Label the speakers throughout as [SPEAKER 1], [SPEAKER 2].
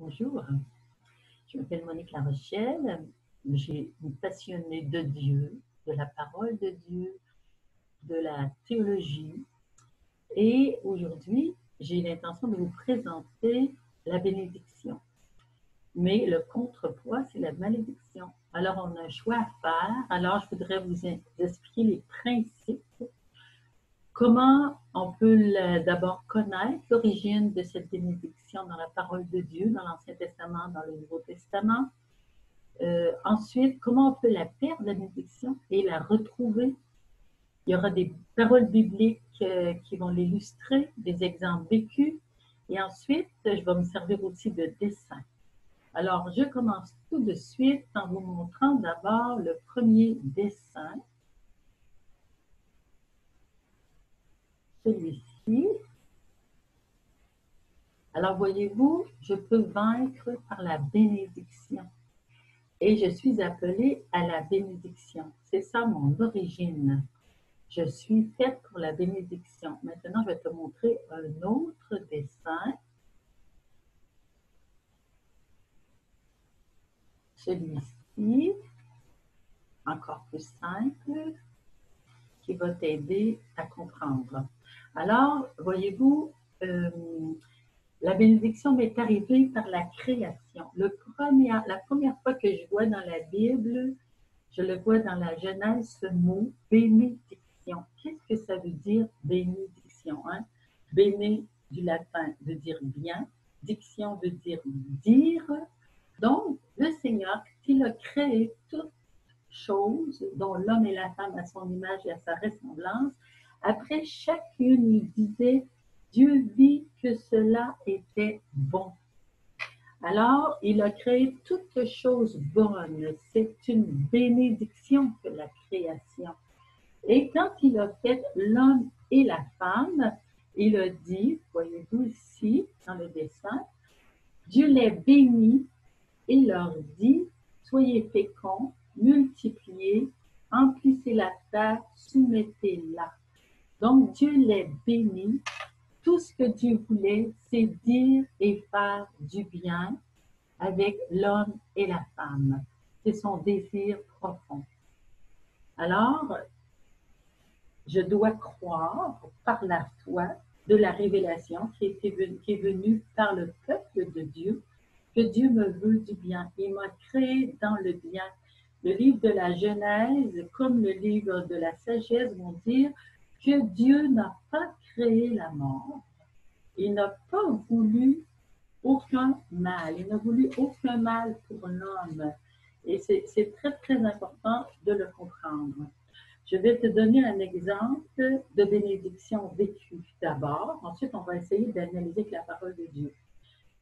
[SPEAKER 1] Bonjour, je m'appelle Monique La Rochelle. J'ai une passionnée de Dieu, de la parole de Dieu, de la théologie. Et aujourd'hui, j'ai l'intention de vous présenter la bénédiction. Mais le contrepoids, c'est la malédiction. Alors, on a un choix à faire. Alors, je voudrais vous expliquer les principes. Comment on peut d'abord connaître l'origine de cette bénédiction dans la parole de Dieu, dans l'Ancien Testament, dans le Nouveau Testament. Ensuite, comment on peut la perdre, la bénédiction, et la retrouver. Il y aura des paroles bibliques qui vont l'illustrer, des exemples vécus. Et ensuite, je vais me servir aussi de dessins. Alors, je commence tout de suite en vous montrant d'abord le premier dessin. Celui-ci. Alors, voyez-vous, je peux vaincre par la bénédiction. Et je suis appelée à la bénédiction. C'est ça mon origine. Je suis faite pour la bénédiction. Maintenant, je vais te montrer un autre dessin. Celui-ci, encore plus simple, qui va t'aider à comprendre. Alors, voyez-vous, la bénédiction m'est arrivée par la création. La première fois que je vois dans la Bible, je le vois dans la Genèse, ce mot bénédiction. Qu'est-ce que ça veut dire bénédiction? Hein? Béné du latin veut dire bien, diction veut dire dire. Donc, le Seigneur, il a créé toutes choses dont l'homme et la femme à son image et à sa ressemblance. Après chacune, il disait, Dieu vit que cela était bon. Alors, il a créé toutes choses bonnes. C'est une bénédiction que la création. Et quand il a fait l'homme et la femme, il a dit, voyez-vous ici, dans le dessin, Dieu les bénit et leur dit, soyez féconds, multipliez, emplissez la terre, soumettez-la. Donc, Dieu les bénit. Tout ce que Dieu voulait, c'est dire et faire du bien avec l'homme et la femme. C'est son désir profond. Alors, je dois croire par la foi de la révélation qui est venue par le peuple de Dieu, que Dieu me veut du bien. Il m'a créé dans le bien. Le livre de la Genèse, comme le livre de la sagesse, vont dire que Dieu n'a pas créé la mort. Il n'a pas voulu aucun mal. Il n'a voulu aucun mal pour l'homme. Et c'est très, très important de le comprendre. Je vais te donner un exemple de bénédiction vécue d'abord. Ensuite, on va essayer d'analyser avec la parole de Dieu.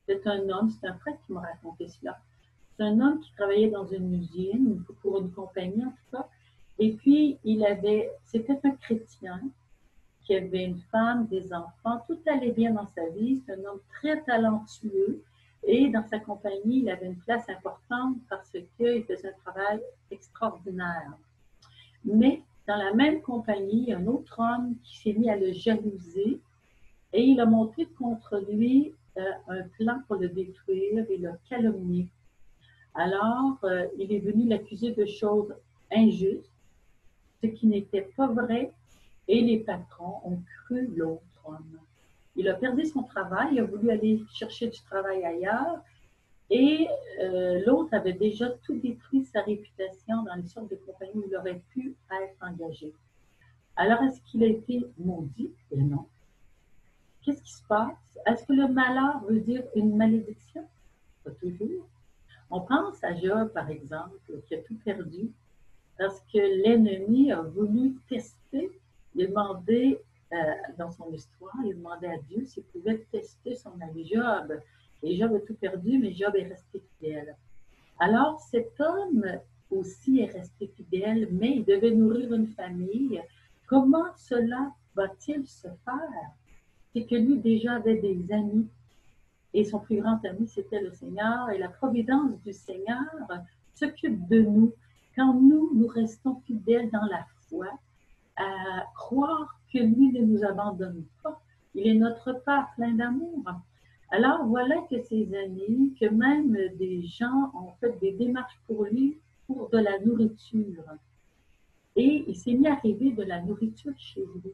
[SPEAKER 1] C'est un homme, c'est un prêtre qui m'a raconté cela. C'est un homme qui travaillait dans une usine, pour une compagnie en tout cas. Et puis, c'était un chrétien qui avait une femme, des enfants, tout allait bien dans sa vie. C'est un homme très talentueux et dans sa compagnie, il avait une place importante parce qu'il faisait un travail extraordinaire. Mais dans la même compagnie, il y a un autre homme qui s'est mis à le jalouser et il a monté contre lui un plan pour le détruire et le calomnier. Alors, il est venu l'accuser de choses injustes, ce qui n'était pas vrai, et les patrons ont cru l'autre homme. Il a perdu son travail, il a voulu aller chercher du travail ailleurs, et l'autre avait déjà tout détruit sa réputation dans les sortes de compagnies où il aurait pu être engagé. Alors, est-ce qu'il a été maudit? Eh non. Qu'est-ce qui se passe? Est-ce que le malheur veut dire une malédiction? Pas toujours. On pense à Job, par exemple, qui a tout perdu parce que l'ennemi a voulu tester. Il demandait, dans son histoire, il demandait à Dieu s'il pouvait tester son ami Job. Et Job a tout perdu, mais Job est resté fidèle. Alors, cet homme aussi est resté fidèle, mais il devait nourrir une famille. Comment cela va-t-il se faire? C'est que lui déjà avait des amis, et son plus grand ami, c'était le Seigneur, et la providence du Seigneur s'occupe de nous. Quand nous restons fidèles dans la foi, à croire que lui ne nous abandonne pas. Il est notre Père plein d'amour. Alors voilà que ses amis, que même des gens ont fait des démarches pour lui pour de la nourriture. Et il s'est mis à rêver de la nourriture chez lui.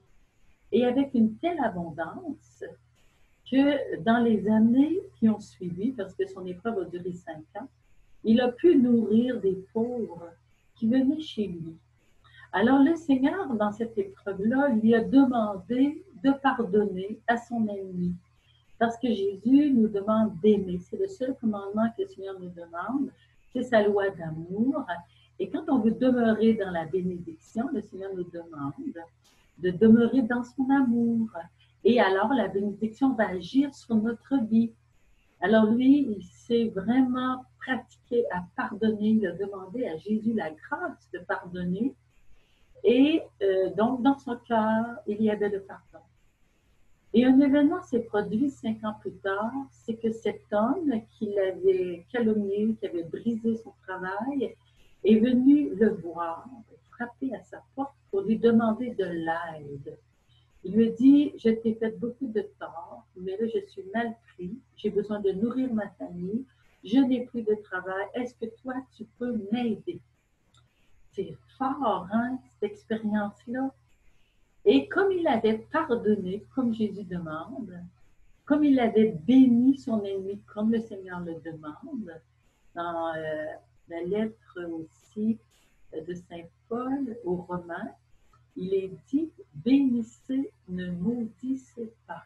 [SPEAKER 1] Et avec une telle abondance que dans les années qui ont suivi, parce que son épreuve a duré 5 ans, il a pu nourrir des pauvres qui venaient chez lui. Alors le Seigneur, dans cette épreuve-là, lui a demandé de pardonner à son ennemi. Parce que Jésus nous demande d'aimer. C'est le seul commandement que le Seigneur nous demande. C'est sa loi d'amour. Et quand on veut demeurer dans la bénédiction, le Seigneur nous demande de demeurer dans son amour. Et alors, la bénédiction va agir sur notre vie. Alors lui, il s'est vraiment pratiqué à pardonner. Il a demandé à Jésus la grâce de pardonner. Et donc, dans son cœur, il y avait le pardon. Et un événement s'est produit 5 ans plus tard, c'est que cet homme qui l'avait calomnié, qui avait brisé son travail, est venu le voir, frapper à sa porte pour lui demander de l'aide. Il lui dit, je t'ai fait beaucoup de tort, mais là je suis mal pris, j'ai besoin de nourrir ma famille, je n'ai plus de travail, est-ce que toi tu peux m'aider? C'est fort, hein, cette expérience-là. Et comme il avait pardonné, comme Jésus demande, comme il avait béni son ennemi, comme le Seigneur le demande, dans la lettre aussi de Saint Paul aux Romains, il est dit « bénissez, ne maudissez pas ».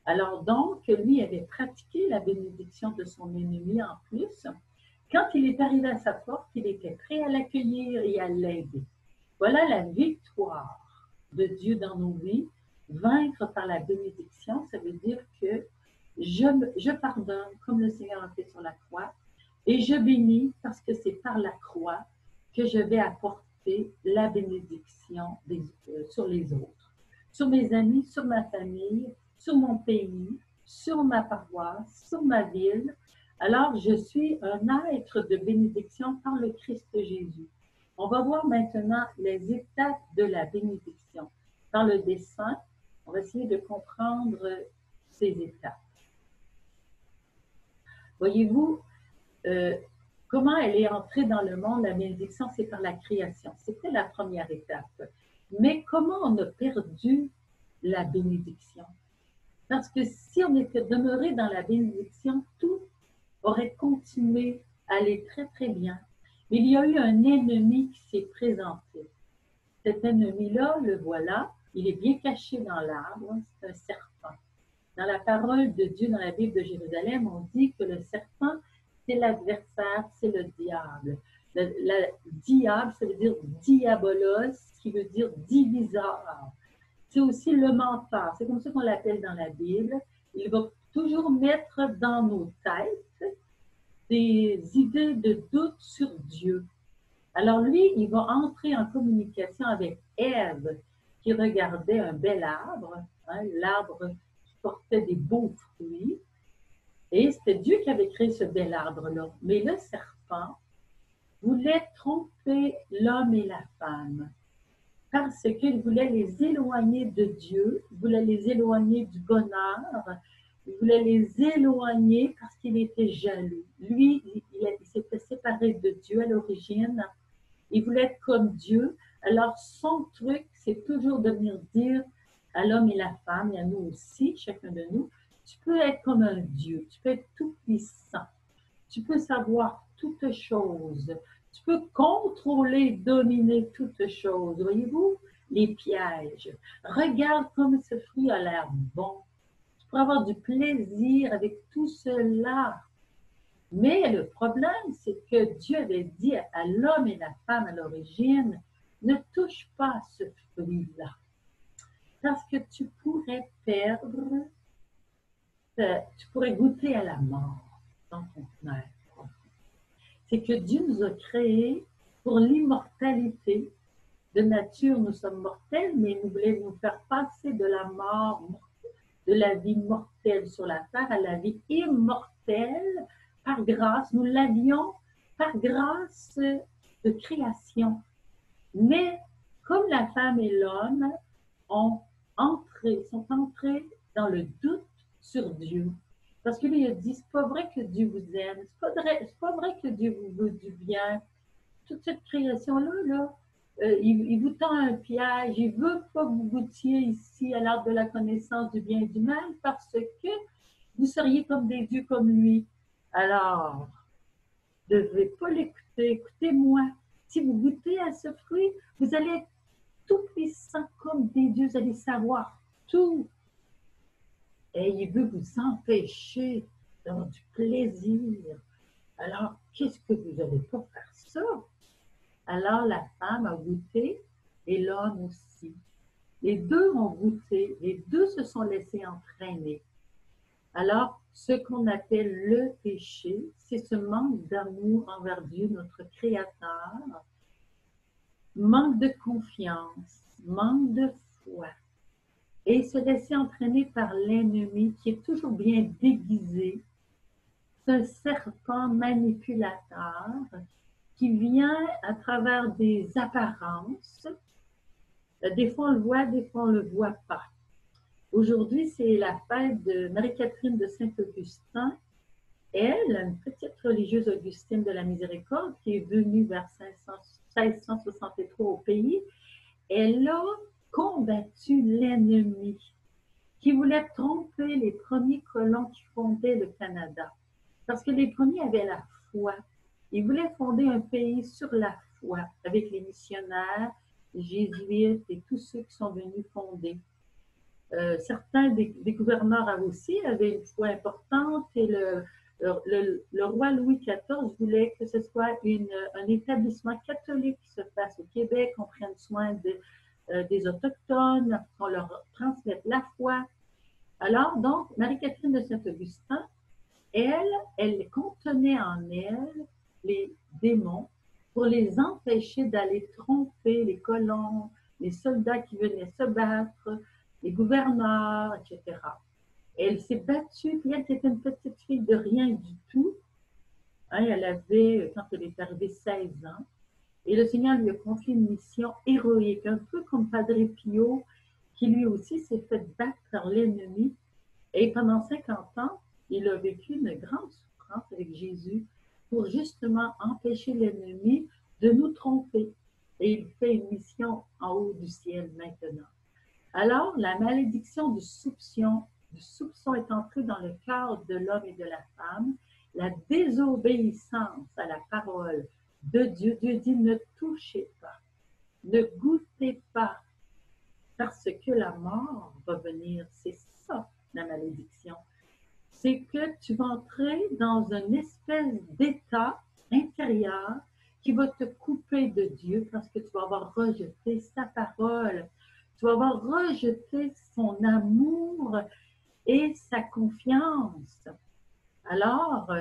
[SPEAKER 1] Alors donc, lui avait pratiqué la bénédiction de son ennemi en plus. Quand il est arrivé à sa porte, il était prêt à l'accueillir et à l'aider. Voilà la victoire de Dieu dans nos vies. Vaincre par la bénédiction, ça veut dire que je pardonne comme le Seigneur a fait sur la croix et je bénis parce que c'est par la croix que je vais apporter la bénédiction sur les autres, sur mes amis, sur ma famille, sur mon pays, sur ma paroisse, sur ma ville. Alors, je suis un être de bénédiction par le Christ Jésus. On va voir maintenant les étapes de la bénédiction. Dans le dessin, on va essayer de comprendre ces étapes. Voyez-vous, comment elle est entrée dans le monde, la bénédiction, c'est par la création. C'était la première étape. Mais comment on a perdu la bénédiction? Parce que si on était demeuré dans la bénédiction, tout aurait continué à aller très, très bien. Mais il y a eu un ennemi qui s'est présenté. Cet ennemi-là, le voilà, il est bien caché dans l'arbre, c'est un serpent. Dans la parole de Dieu, dans la Bible de Jérusalem, on dit que le serpent, c'est l'adversaire, c'est le diable. Le diable, ça veut dire diabolos, qui veut dire diviseur. C'est aussi le menteur, c'est comme ça qu'on l'appelle dans la Bible. Il va toujours mettre dans nos têtes des idées de doute sur Dieu. Alors lui, il va entrer en communication avec Ève, qui regardait un bel arbre, hein, l'arbre qui portait des beaux fruits. Et c'était Dieu qui avait créé ce bel arbre-là. Mais le serpent voulait tromper l'homme et la femme parce qu'il voulait les éloigner de Dieu, il voulait les éloigner du bonheur, il voulait les éloigner parce qu'il était jaloux. Lui, il s'était séparé de Dieu à l'origine. Il voulait être comme Dieu. Alors, son truc, c'est toujours de venir dire à l'homme et la femme, et à nous aussi, chacun de nous, tu peux être comme un Dieu, tu peux être tout puissant, tu peux savoir toutes choses, tu peux contrôler, dominer toutes choses. Voyez-vous, les pièges. Regarde comme ce fruit a l'air bon. Tu peux avoir du plaisir avec tout cela. Mais le problème, c'est que Dieu avait dit à l'homme et la femme à l'origine, ne touche pas à ce fruit-là, parce que tu pourrais perdre, tu pourrais goûter à la mort dans ton être. C'est que Dieu nous a créés pour l'immortalité. De nature, nous sommes mortels, mais il voulait nous faire passer de la mort, de la vie mortelle sur la terre à la vie immortelle par grâce. Nous l'avions par grâce de création. Mais comme la femme et l'homme sont entrés dans le doute sur Dieu. Parce que lui, il a dit, c'est pas vrai que Dieu vous aime, c'est pas vrai que Dieu vous veut du bien. Toute cette création-là, là, il vous tend un piège, il veut pas que vous goûtiez ici à l'art de la connaissance du bien et du mal parce que vous seriez comme des dieux comme lui. Alors, ne devez pas l'écouter, écoutez-moi. Si vous goûtez à ce fruit, vous allez être tout puissant comme des dieux, vous allez savoir tout. Et il veut vous empêcher d'avoir du plaisir. Alors, qu'est-ce que vous n'allez pas faire ça? Alors, la femme a goûté et l'homme aussi. Les deux ont goûté, les deux se sont laissés entraîner. Alors, ce qu'on appelle le péché, c'est ce manque d'amour envers Dieu, notre Créateur, manque de confiance, manque de foi, et se laisser entraîner par l'ennemi qui est toujours bien déguisé. C'est un serpent manipulateur qui vient à travers des apparences. Des fois on le voit, des fois on ne le voit pas. Aujourd'hui, c'est la fête de Marie-Catherine de Saint-Augustin. Elle, une petite religieuse augustine de la Miséricorde qui est venue vers 1663 au pays, elle a combattu l'ennemi qui voulait tromper les premiers colons qui fondaient le Canada. Parce que les premiers avaient la foi. Ils voulaient fonder un pays sur la foi avec les missionnaires, les jésuites et tous ceux qui sont venus fonder. Certains des gouverneurs aussi avaient une foi importante et le roi Louis XIV voulait que ce soit un établissement catholique qui se fasse au Québec, qu'on prenne soin des Autochtones, qu'on leur transmette la foi. Alors, donc, Marie-Catherine de Saint-Augustin, elle contenait en elle les démons pour les empêcher d'aller tromper les colons, les soldats qui venaient se battre, les gouverneurs, etc. Elle s'est battue, puis elle était une petite fille de rien du tout. Hein, elle avait, quand elle est arrivée, 16 ans. Et le Seigneur lui a confié une mission héroïque, un peu comme Padre Pio, qui lui aussi s'est fait battre par l'ennemi. Et pendant 50 ans, il a vécu une grande souffrance avec Jésus pour justement empêcher l'ennemi de nous tromper. Et il fait une mission en haut du ciel maintenant. Alors, la malédiction du soupçon est entrée dans le cœur de l'homme et de la femme. La désobéissance à la parole de Dieu. Dieu dit, ne touchez pas, ne goûtez pas, parce que la mort va venir. C'est ça, la malédiction. C'est que tu vas entrer dans une espèce d'état intérieur qui va te couper de Dieu parce que tu vas avoir rejeté sa parole. Tu vas avoir rejeté son amour et sa confiance. Alors,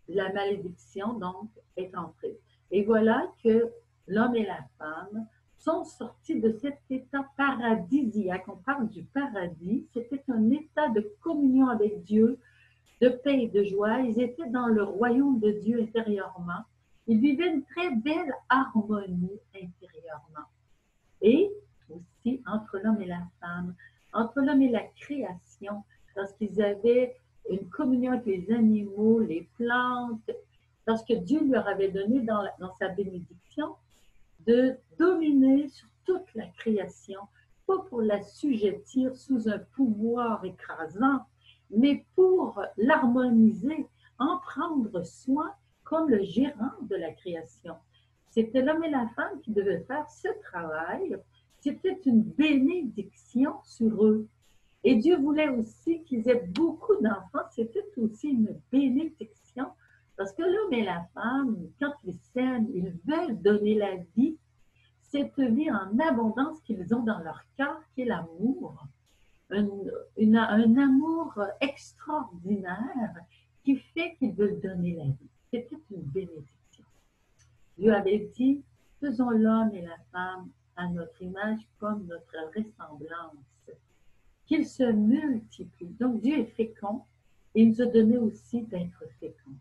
[SPEAKER 1] la malédiction, donc, est entrée. Et voilà que l'homme et la femme sont sortis de cet état paradisiaque. On parle du paradis. C'était un état de communion avec Dieu, de paix et de joie. Ils étaient dans le royaume de Dieu intérieurement. Ils vivaient une très belle harmonie intérieurement. Et aussi entre l'homme et la femme, entre l'homme et la création, parce qu'ils avaient une communion avec les animaux, les plantes, parce que Dieu leur avait donné dans sa bénédiction de dominer sur toute la création, pas pour la sujettir sous un pouvoir écrasant, mais pour l'harmoniser, en prendre soin comme le gérant de la création. C'était l'homme et la femme qui devaient faire ce travail. C'était une bénédiction sur eux. Et Dieu voulait aussi qu'ils aient beaucoup d'enfants. C'était aussi une bénédiction. Parce que l'homme et la femme, quand ils s'aiment, ils veulent donner la vie, cette vie en abondance qu'ils ont dans leur cœur, qui est l'amour. Un amour extraordinaire qui fait qu'ils veulent donner la vie. C'était une bénédiction. Dieu avait dit, faisons l'homme et la femme à notre image comme notre ressemblance, qu'ils se multiplient. Donc Dieu est fécond et il nous a donné aussi d'être fécond.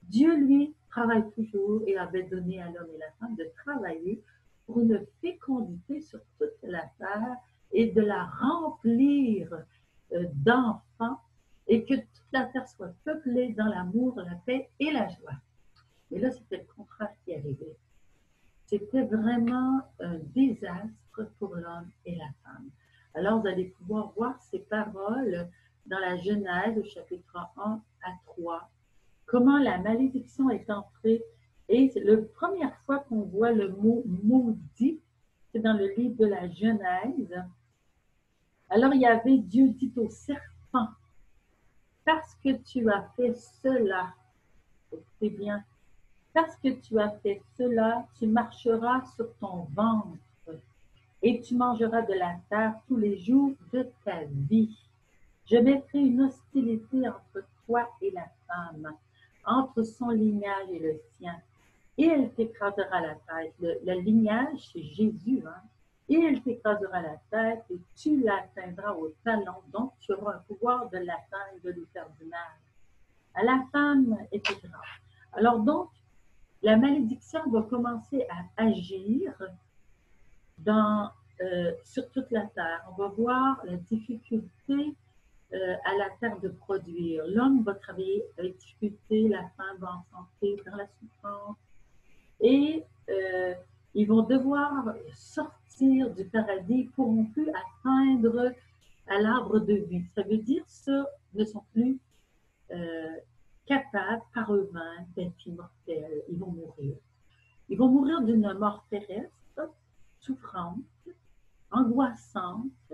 [SPEAKER 1] Dieu, lui, travaille toujours et avait donné à l'homme et la femme de travailler pour une fécondité sur toute la terre et de la remplir d'enfants et que toute la terre soit peuplée dans l'amour, la paix et la joie. Et là, c'était le contraire qui arrivait. C'était vraiment un désastre pour l'homme et la femme. Alors, vous allez pouvoir voir ces paroles dans la Genèse, au chapitre 1 à 3, comment la malédiction est entrée. Et c'est la première fois qu'on voit le mot maudit, c'est dans le livre de la Genèse. Alors, il y avait Dieu dit au serpent, parce que tu as fait cela, écoutez bien, parce que tu as fait cela, tu marcheras sur ton ventre et tu mangeras de la terre tous les jours de ta vie. Je mettrai une hostilité entre toi et la femme, entre son lignage et le sien, et elle t'écrasera la tête. Le lignage, c'est Jésus, hein? Et elle t'écrasera la tête et tu l'atteindras au talon. Donc, tu auras un pouvoir de l'atteindre, de lui faire du mal. À la femme, etc. Alors donc, la malédiction va commencer à agir sur toute la terre. On va voir la difficulté à la terre de produire. L'homme va travailler avec difficulté, la femme va enfanter dans la souffrance. Et ils vont devoir sortir du paradis, pour non plus atteindre à l'arbre de vie. Ça veut dire qu'ils ne sont plus capables par eux-mêmes d'être immortels. Ils vont mourir. Ils vont mourir d'une mort terrestre, souffrante, angoissante,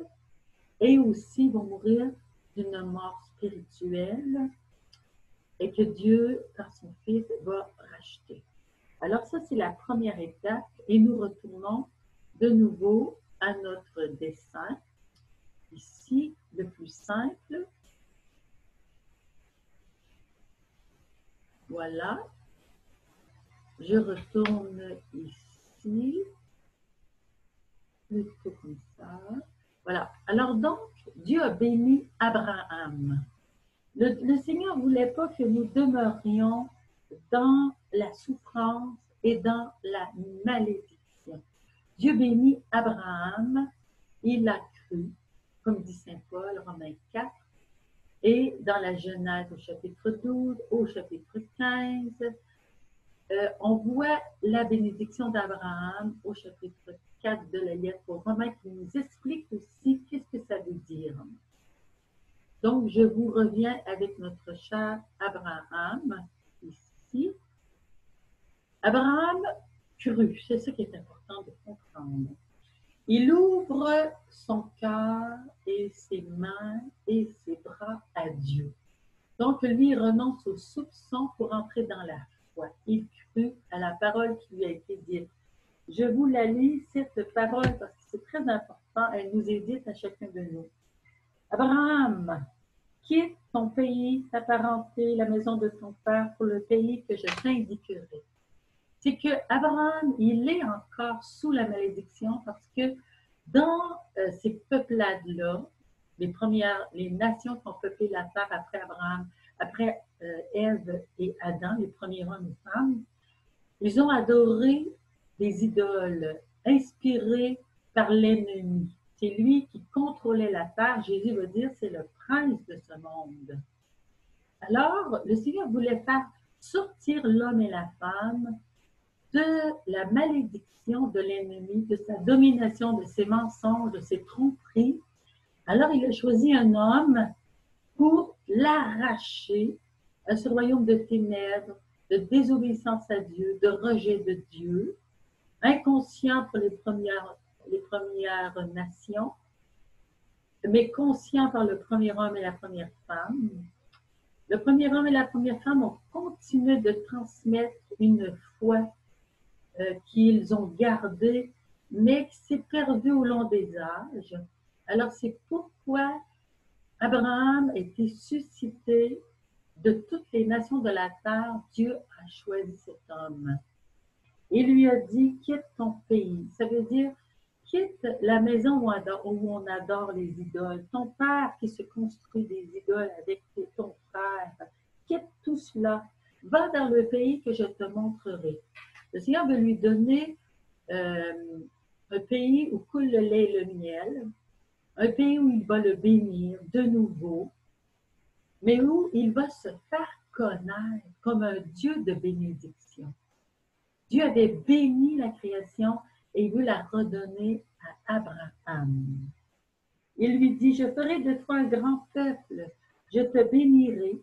[SPEAKER 1] et aussi vont mourir d'une mort spirituelle et que Dieu, par son Fils, va racheter. Alors ça, c'est la première étape et nous retournons de nouveau à notre dessin. Ici, le plus simple. Voilà. Je retourne ici. Plutôt comme ça. Voilà. Alors donc, Dieu a béni Abraham. Le Seigneur ne voulait pas que nous demeurions dans la souffrance et dans la malédiction. Dieu bénit Abraham, il a cru, comme dit Saint Paul, Romains 4, et dans la Genèse au chapitre 12, au chapitre 15, on voit la bénédiction d'Abraham au chapitre 4 de la lettre aux Romains qui nous explique aussi qu'est-ce que ça veut dire. Donc, je vous reviens avec notre cher Abraham, ici. Abraham crut, c'est ce qui est important de comprendre. Il ouvre son cœur et ses mains et ses bras à Dieu. Donc, lui, il renonce au soupçon pour entrer dans la foi. Il crut à la parole qui lui a été dite. Je vous la lis, cette parole, parce que c'est très important, elle nous est dite à chacun de nous. Abraham, quitte ton pays, ta parenté, la maison de ton père pour le pays que je t'indiquerai. C'est que Abraham, il est encore sous la malédiction parce que dans ces peuplades-là, les nations qui ont peuplé la terre après Abraham, après Ève et Adam, les premiers hommes et femmes, ils ont adoré des idoles inspirées par l'ennemi. C'est lui qui contrôlait la terre. Jésus va dire, c'est le prince de ce monde. Alors, le Seigneur voulait faire sortir l'homme et la femme de la malédiction de l'ennemi, de sa domination, de ses mensonges, de ses tromperies. Alors, il a choisi un homme pour l'arracher à ce royaume de ténèbres, de désobéissance à Dieu, de rejet de Dieu, inconscient pour les premières nations, mais conscient par le premier homme et la première femme. Le premier homme et la première femme ont continué de transmettre une foi qu'ils ont gardée, mais qui s'est perdue au long des âges. Alors, c'est pourquoi Abraham a été suscité de toutes les nations de la terre. Dieu a choisi cet homme. Il lui a dit, quitte ton pays. Ça veut dire, quitte la maison où on adore les idoles. Ton père qui se construit des idoles avec ton frère. Quitte tout cela. Va dans le pays que je te montrerai. Le Seigneur veut lui donner un pays où coule le lait et le miel. Un pays où il va le bénir de nouveau. mais où il va se faire connaître comme un Dieu de bénédiction. Dieu avait béni la création et il veut la redonner à Abraham. Il lui dit, je ferai de toi un grand peuple, je te bénirai,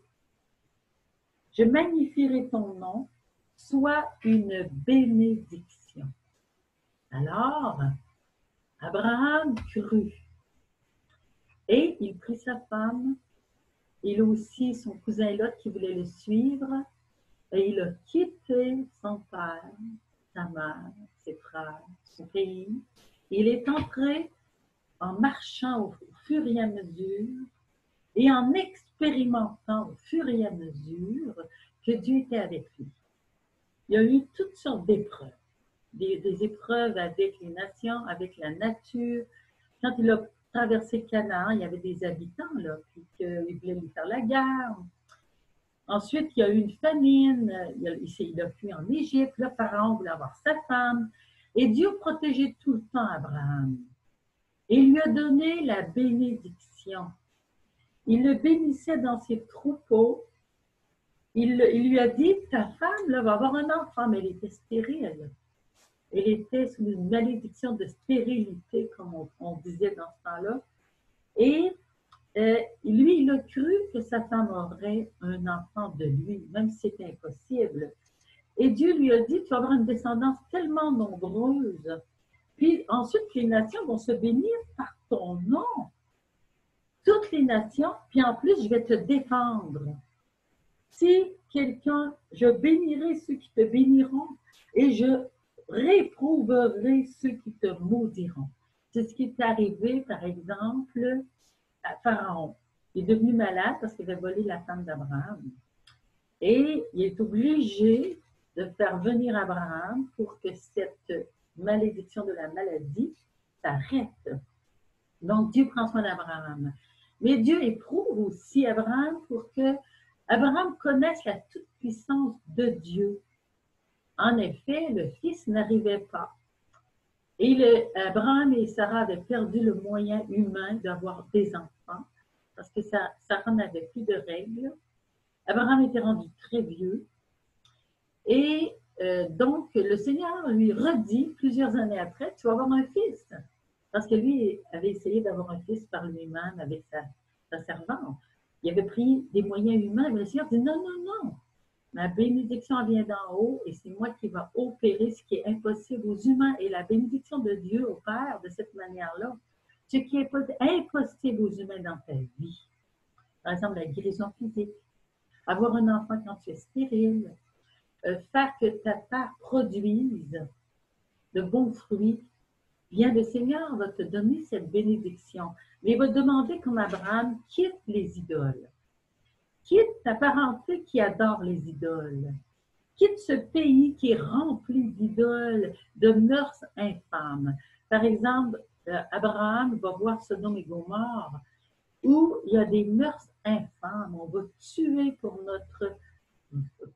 [SPEAKER 1] je magnifierai ton nom, sois une bénédiction. Alors, Abraham crut et il prit sa femme, il aussi son cousin Lot qui voulait le suivre, et il a quitté son père, sa mère, ses frères, son pays. Il est entré en marchant au fur et à mesure et en expérimentant au fur et à mesure que Dieu était avec lui. Il y a eu toutes sortes d'épreuves, des épreuves avec les nations, avec la nature. Quand il a traversé Canaan, il y avait des habitants là, qui voulaient lui faire la guerre. Ensuite, il y a eu une famine, il a fui en Égypte, le pharaon voulait avoir sa femme, et Dieu protégeait tout le temps Abraham. Et il lui a donné la bénédiction. Il le bénissait dans ses troupeaux. Il lui a dit, ta femme là, va avoir un enfant, mais elle était stérile. Elle était sous une malédiction de stérilité, comme on disait dans ce temps-là. Et lui, il a cru que sa femme aurait un enfant de lui, même si c'était impossible. Et Dieu lui a dit, tu vas avoir une descendance tellement nombreuse. Puis ensuite, les nations vont se bénir par ton nom. Toutes les nations, puis en plus, je vais te défendre. Si quelqu'un, je bénirai ceux qui te béniront et je réprouverai ceux qui te maudiront. C'est ce qui est arrivé, par exemple, à Pharaon. Il est devenu malade parce qu'il avait volé la femme d'Abraham. Et il est obligé de faire venir Abraham pour que cette malédiction de la maladie s'arrête. Donc, Dieu prend soin d'Abraham. Mais Dieu éprouve aussi Abraham pour que Abraham connaisse la toute-puissance de Dieu. En effet, le fils n'arrivait pas. Et Abraham et Sarah avaient perdu le moyen humain d'avoir des enfants parce que Sarah n'avait plus de règles. Abraham était rendu très vieux. Et donc, le Seigneur lui redit plusieurs années après, tu vas avoir un fils. Parce que lui avait essayé d'avoir un fils par lui-même avec sa servante. Il avait pris des moyens humains, mais le Seigneur dit, non, non, non. Ma bénédiction vient d'en haut et c'est moi qui va opérer ce qui est impossible aux humains. Et la bénédiction de Dieu opère de cette manière-là. Ce qui est impossible aux humains dans ta vie. Par exemple, la guérison physique, avoir un enfant quand tu es stérile, faire que ta terre produise de bons fruits. Bien, le Seigneur va te donner cette bénédiction. Mais il va demander, comme Abraham, quitte les idoles. Quitte ta parenté qui adore les idoles. Quitte ce pays qui est rempli d'idoles, de mœurs infâmes. Par exemple, Abraham va voir Sodome et Gomorrhe, où il y a des mœurs infâmes. On va tuer pour notre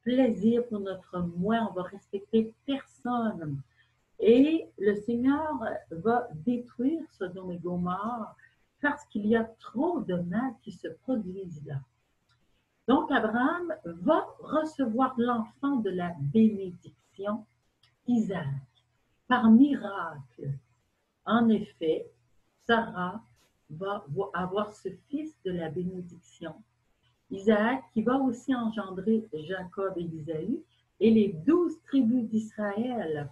[SPEAKER 1] plaisir, pour notre moi. On va respecter personne. Et le Seigneur va détruire Sodome et Gomorrhe parce qu'il y a trop de mal qui se produisent là. Donc, Abraham va recevoir l'enfant de la bénédiction, Isaac, par miracle. En effet, Sarah va avoir ce fils de la bénédiction, Isaac, qui va aussi engendrer Jacob et Isaïe, et les 12 tribus d'Israël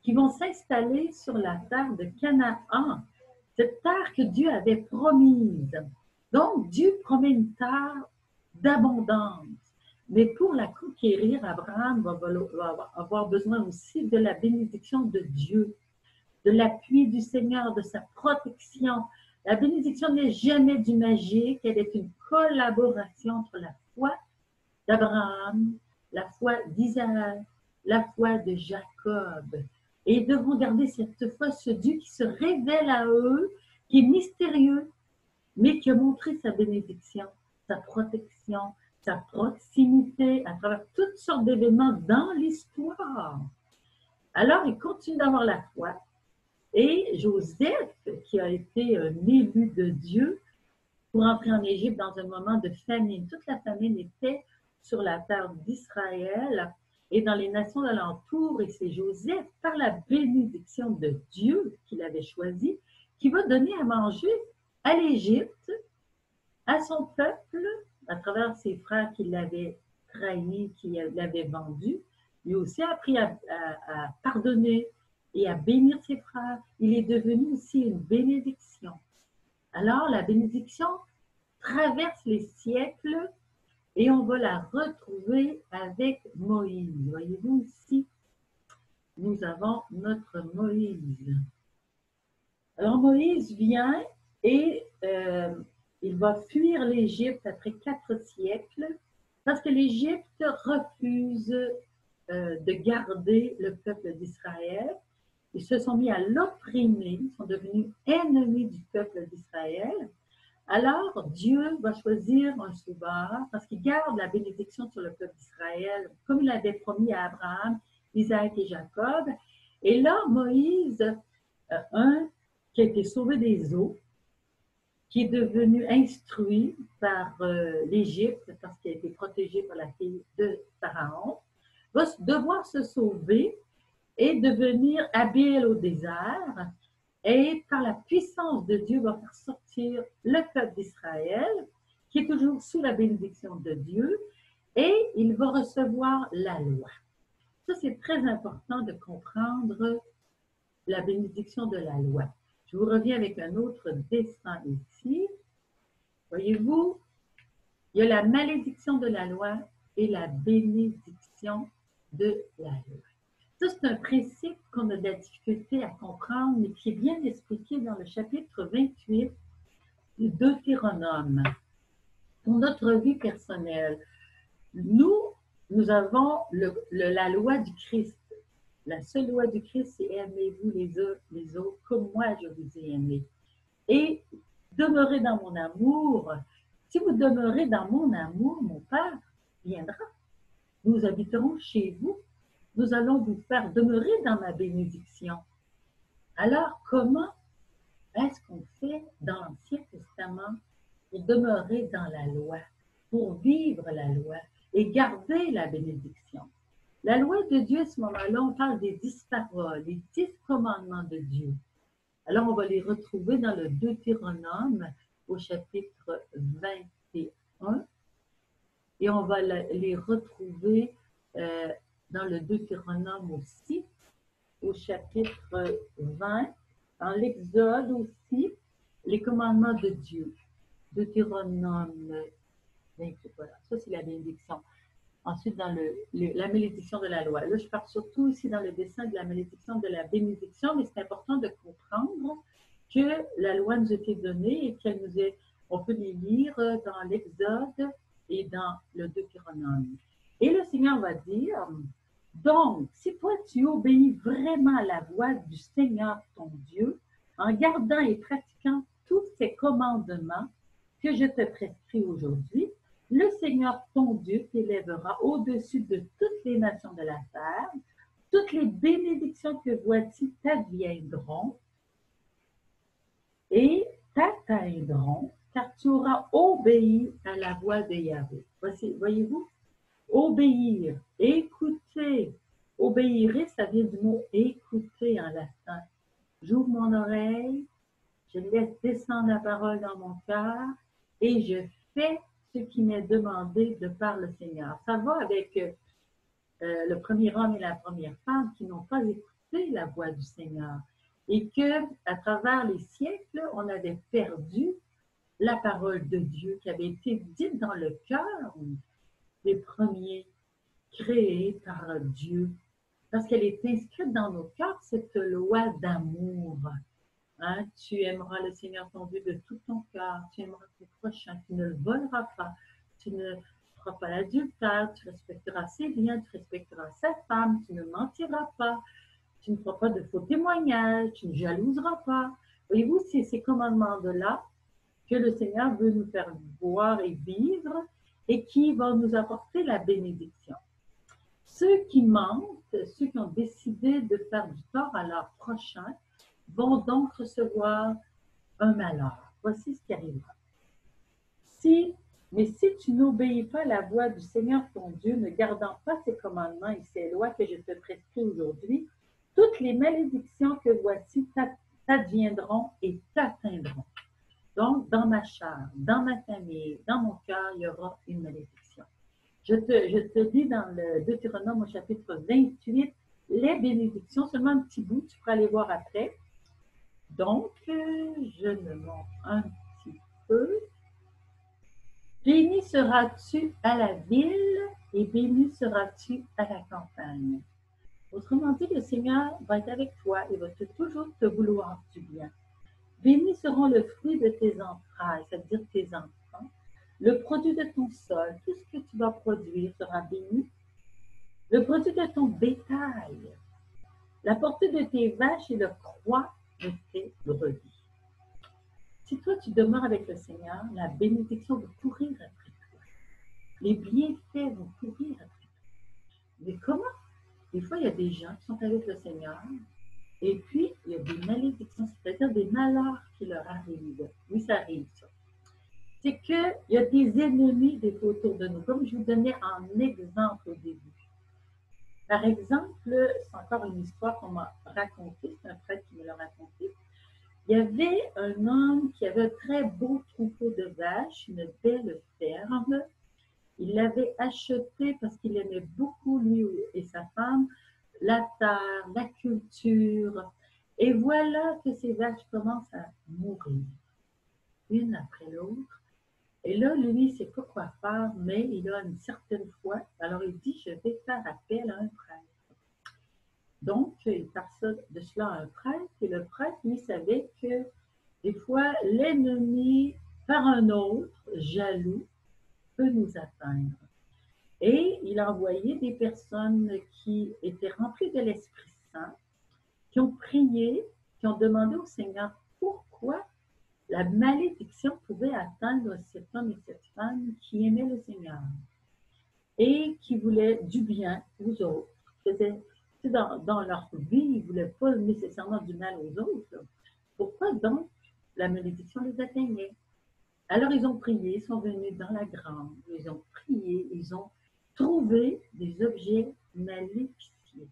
[SPEAKER 1] qui vont s'installer sur la terre de Canaan, cette terre que Dieu avait promise. Donc, Dieu promet une terre d'abondance. Mais pour la conquérir, Abraham va avoir besoin aussi de la bénédiction de Dieu, de l'appui du Seigneur, de sa protection. La bénédiction n'est jamais du magique, elle est une collaboration entre la foi d'Abraham, la foi d'Isaac, la foi de Jacob. Et ils devront garder cette foi, ce Dieu qui se révèle à eux, qui est mystérieux, mais qui a montré sa bénédiction, sa protection, sa proximité à travers toutes sortes d'événements dans l'histoire. Alors, ils continuent d'avoir la foi. Et Joseph, qui a été un élu de Dieu, pour entrer en Égypte dans un moment de famine. Toute la famine était sur la terre d'Israël et dans les nations alentours. Et c'est Joseph, par la bénédiction de Dieu qu'il avait choisi, qui va donner à manger à l'Égypte, à son peuple, à travers ses frères qui l'avaient trahi, qui l'avaient vendu. Lui aussi a appris à pardonner et à bénir ses frères. Il est devenu aussi une bénédiction. Alors, la bénédiction traverse les siècles et on va la retrouver avec Moïse. Voyez-vous ici, nous avons notre Moïse. Alors, Moïse vient et il va fuir l'Égypte après 4 siècles parce que l'Égypte refuse de garder le peuple d'Israël. Ils se sont mis à l'opprimer, ils sont devenus ennemis du peuple d'Israël. Alors, Dieu va choisir un sauveur parce qu'il garde la bénédiction sur le peuple d'Israël, comme il avait promis à Abraham, Isaac et Jacob. Et là, Moïse, un qui a été sauvé des eaux, qui est devenu instruit par l'Égypte parce qu'il a été protégé par la fille de Pharaon, va devoir se sauver et devenir habile au désert. Et par la puissance de Dieu, va faire sortir le peuple d'Israël, qui est toujours sous la bénédiction de Dieu, et il va recevoir la loi. Ça, c'est très important de comprendre la bénédiction de la loi. Je vous reviens avec un autre dessin ici. Voyez-vous, il y a la malédiction de la loi et la bénédiction de la loi. Ça, c'est un principe qu'on a de la difficulté à comprendre, mais qui est bien expliqué dans le chapitre 28 du Deutéronome. Pour notre vie personnelle, nous avons la loi du Christ. La seule loi du Christ, c'est aimez-vous les autres comme moi je vous ai aimé. Et demeurez dans mon amour. Si vous demeurez dans mon amour, mon Père viendra. Nous habiterons chez vous. Nous allons vous faire demeurer dans ma bénédiction. Alors, comment est-ce qu'on fait dans l'Ancien Testament pour demeurer dans la loi, pour vivre la loi et garder la bénédiction? La loi de Dieu, à ce moment-là, on parle des 10 paroles, les 10 commandements de Dieu. Alors, on va les retrouver dans le Deutéronome au chapitre 21 et on va les retrouver dans le Deutéronome aussi, au chapitre 20, dans l'Exode aussi, les commandements de Dieu. Deutéronome 28, voilà, ça c'est la bénédiction. Ensuite, dans la malédiction de la loi. Là, je pars surtout ici dans le dessin de la malédiction de la bénédiction, mais c'est important de comprendre que la loi nous a été donnée et qu'elle nous est, on peut les lire dans l'Exode et dans le Deutéronome. Et le Seigneur va dire, donc, si toi tu obéis vraiment à la voix du Seigneur ton Dieu, en gardant et pratiquant tous ces commandements que je te prescris aujourd'hui, le Seigneur ton Dieu t'élèvera au-dessus de toutes les nations de la terre. Toutes les bénédictions que voici t'adviendront et t'atteindront, car tu auras obéi à la voix de Yahvé. Voyez-vous? Obéir, écouter. Obéir, ça vient du mot écouter en latin. J'ouvre mon oreille, je laisse descendre la parole dans mon cœur et je fais ce qui m'est demandé de par le Seigneur. Ça va avec le premier homme et la première femme qui n'ont pas écouté la voix du Seigneur et que, à travers les siècles, on avait perdu la parole de Dieu qui avait été dite dans le cœur des premiers créés par Dieu. Parce qu'elle est inscrite dans nos cœurs, cette loi d'amour. Hein? Tu aimeras le Seigneur ton Dieu de tout ton cœur, tu aimeras ton prochain, tu ne le voleras pas, tu ne feras pas l'adultère, tu respecteras ses biens, tu respecteras sa femme, tu ne mentiras pas, tu ne feras pas de faux témoignages, tu ne jalouseras pas. Voyez-vous, c'est ces commandements-là que le Seigneur veut nous faire voir et vivre et qui vont nous apporter la bénédiction. Ceux qui mentent, ceux qui ont décidé de faire du tort à leur prochain, vont donc recevoir un malheur. Voici ce qui arrivera. Si, mais si tu n'obéis pas à la voix du Seigneur ton Dieu, ne gardant pas ses commandements et ses lois que je te prescris aujourd'hui, toutes les malédictions que voici t'adviendront et t'atteindront. Donc, dans ma chair, dans ma famille, dans mon cœur, il y aura une malédiction. Je te dis dans le Deutéronome au chapitre 28, les bénédictions, seulement un petit bout, tu pourras aller voir après. Donc, je me montre un petit peu. Béni seras-tu à la ville et béni seras-tu à la campagne. Autrement dit, le Seigneur va être avec toi et va toujours te vouloir du bien. Bénis seront le fruit de tes entrailles, c'est-à-dire tes enfants, le produit de ton sol, tout ce que tu vas produire sera béni, le produit de ton bétail, la portée de tes vaches et le croix de tes brebis. Si toi tu demeures avec le Seigneur, la bénédiction va courir après toi. Les bienfaits vont courir après toi. Mais comment? Des fois, il y a des gens qui sont avec le Seigneur et puis il y a des malédictions, c'est-à-dire des malheurs qui leur arrivent. Oui, ça arrive, ça. C'est qu'il y a des ennemis des fois autour de nous, comme je vous donnais en exemple au début. Par exemple, c'est encore une histoire qu'on m'a racontée, c'est un prêtre qui me l'a raconté. Il y avait un homme qui avait un très beau troupeau de vaches, une belle ferme. Il l'avait acheté parce qu'il aimait beaucoup, lui et sa femme, la terre, la culture. Et voilà que ces vaches commencent à mourir, une après l'autre. Et là, lui, il ne sait pas quoi faire, mais il a une certaine foi. Alors, il dit, je vais faire appel à un prêtre. Donc, il passe de cela à un prêtre, et le prêtre, lui, savait que des fois, l'ennemi, par un autre, jaloux, peut nous atteindre. Et il a envoyé des personnes qui étaient remplies de l'Esprit Saint, qui ont prié, qui ont demandé au Seigneur pourquoi la malédiction pouvait atteindre cet homme et cette femme qui aimaient le Seigneur et qui voulaient du bien aux autres. Dans leur vie, ils ne voulaient pas nécessairement du mal aux autres. Pourquoi donc la malédiction les atteignait? Alors ils ont prié, ils sont venus dans la grange, ils ont prié, ils ont trouvé des objets maléficiés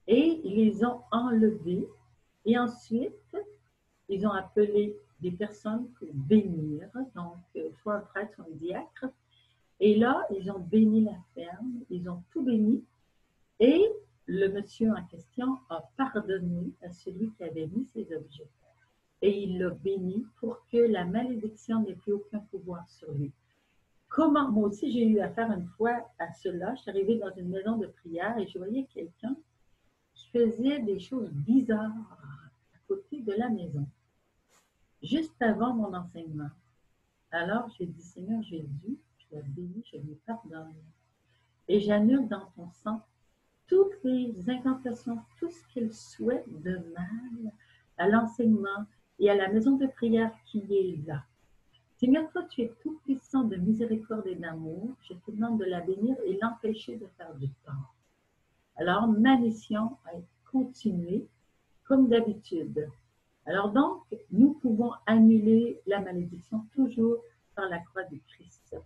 [SPEAKER 1] et ils les ont enlevés et ensuite ils ont appelé des personnes pour bénir, donc soit un prêtre, soit un diacre, et là ils ont béni la ferme, ils ont tout béni et le monsieur en question a pardonné à celui qui avait mis ces objets. Et il l'a béni pour que la malédiction n'ait plus aucun pouvoir sur lui. Comment? Moi aussi, j'ai eu affaire une fois à cela. Je suis arrivée dans une maison de prière et je voyais quelqu'un qui faisait des choses bizarres à côté de la maison, juste avant mon enseignement. Alors, j'ai dit, Seigneur Jésus, je la bénis, je lui pardonne. Et j'annule dans ton sang toutes les incantations, tout ce qu'il souhaite de mal à l'enseignement et à la maison de prière qui est là. Seigneur, toi, tu es tout puissant de miséricorde et d'amour. Je te demande de la bénir et l'empêcher de faire du tort. Alors, ma mission est continuer comme d'habitude. Alors donc, nous pouvons annuler la malédiction toujours par la croix du Christ.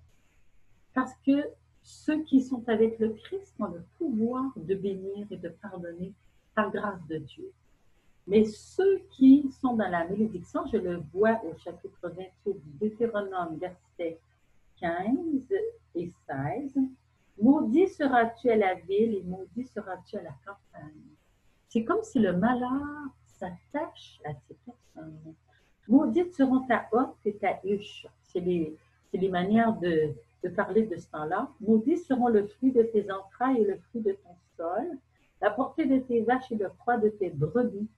[SPEAKER 1] Parce que ceux qui sont avec le Christ ont le pouvoir de bénir et de pardonner par grâce de Dieu. Mais ceux qui sont dans la malédiction, je le vois au chapitre 28 du Deutéronome, versets 15 et 16. Maudit seras-tu à la ville et maudit seras-tu à la campagne. C'est comme si le malheur s'attache à ces personnes. Maudites seront ta hotte et ta huche. C'est les manières de parler de ce temps-là. Maudits seront le fruit de tes entrailles et le fruit de ton sol, la portée de tes vaches et le croix de tes brebis.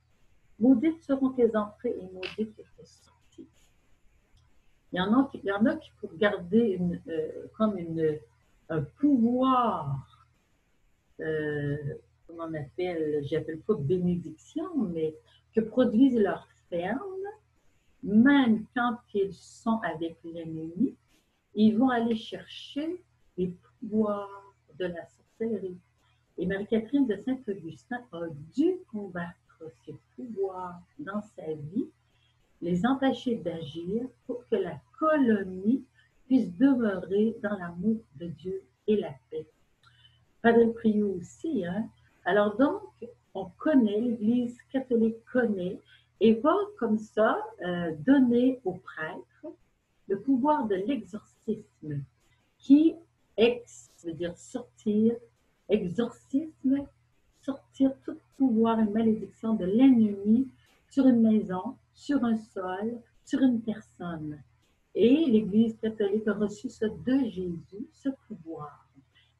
[SPEAKER 1] Maudites seront tes entrées et maudites tes sorties. Il y en a qui pour garder comme un pouvoir, comment on appelle, j'appelle pas bénédiction, mais que produisent leurs fermes, même quand ils sont avec l'ennemi, ils vont aller chercher les pouvoirs de la sorcellerie. Et Marie-Catherine de Saint-Augustin a dû combattre ce pouvoir dans sa vie les empêcher d'agir pour que la colonie puisse demeurer dans l'amour de Dieu et la paix. Padre Pio aussi, hein? Alors donc, on connaît, l'Église catholique connaît, et va comme ça donner aux prêtres le pouvoir de l'exorcisme, qui veut dire sortir, exorcisme, sortir tout pouvoir et malédiction de l'ennemi sur une maison, sur un sol, sur une personne. Et l'Église catholique a reçu ça de Jésus, ce pouvoir.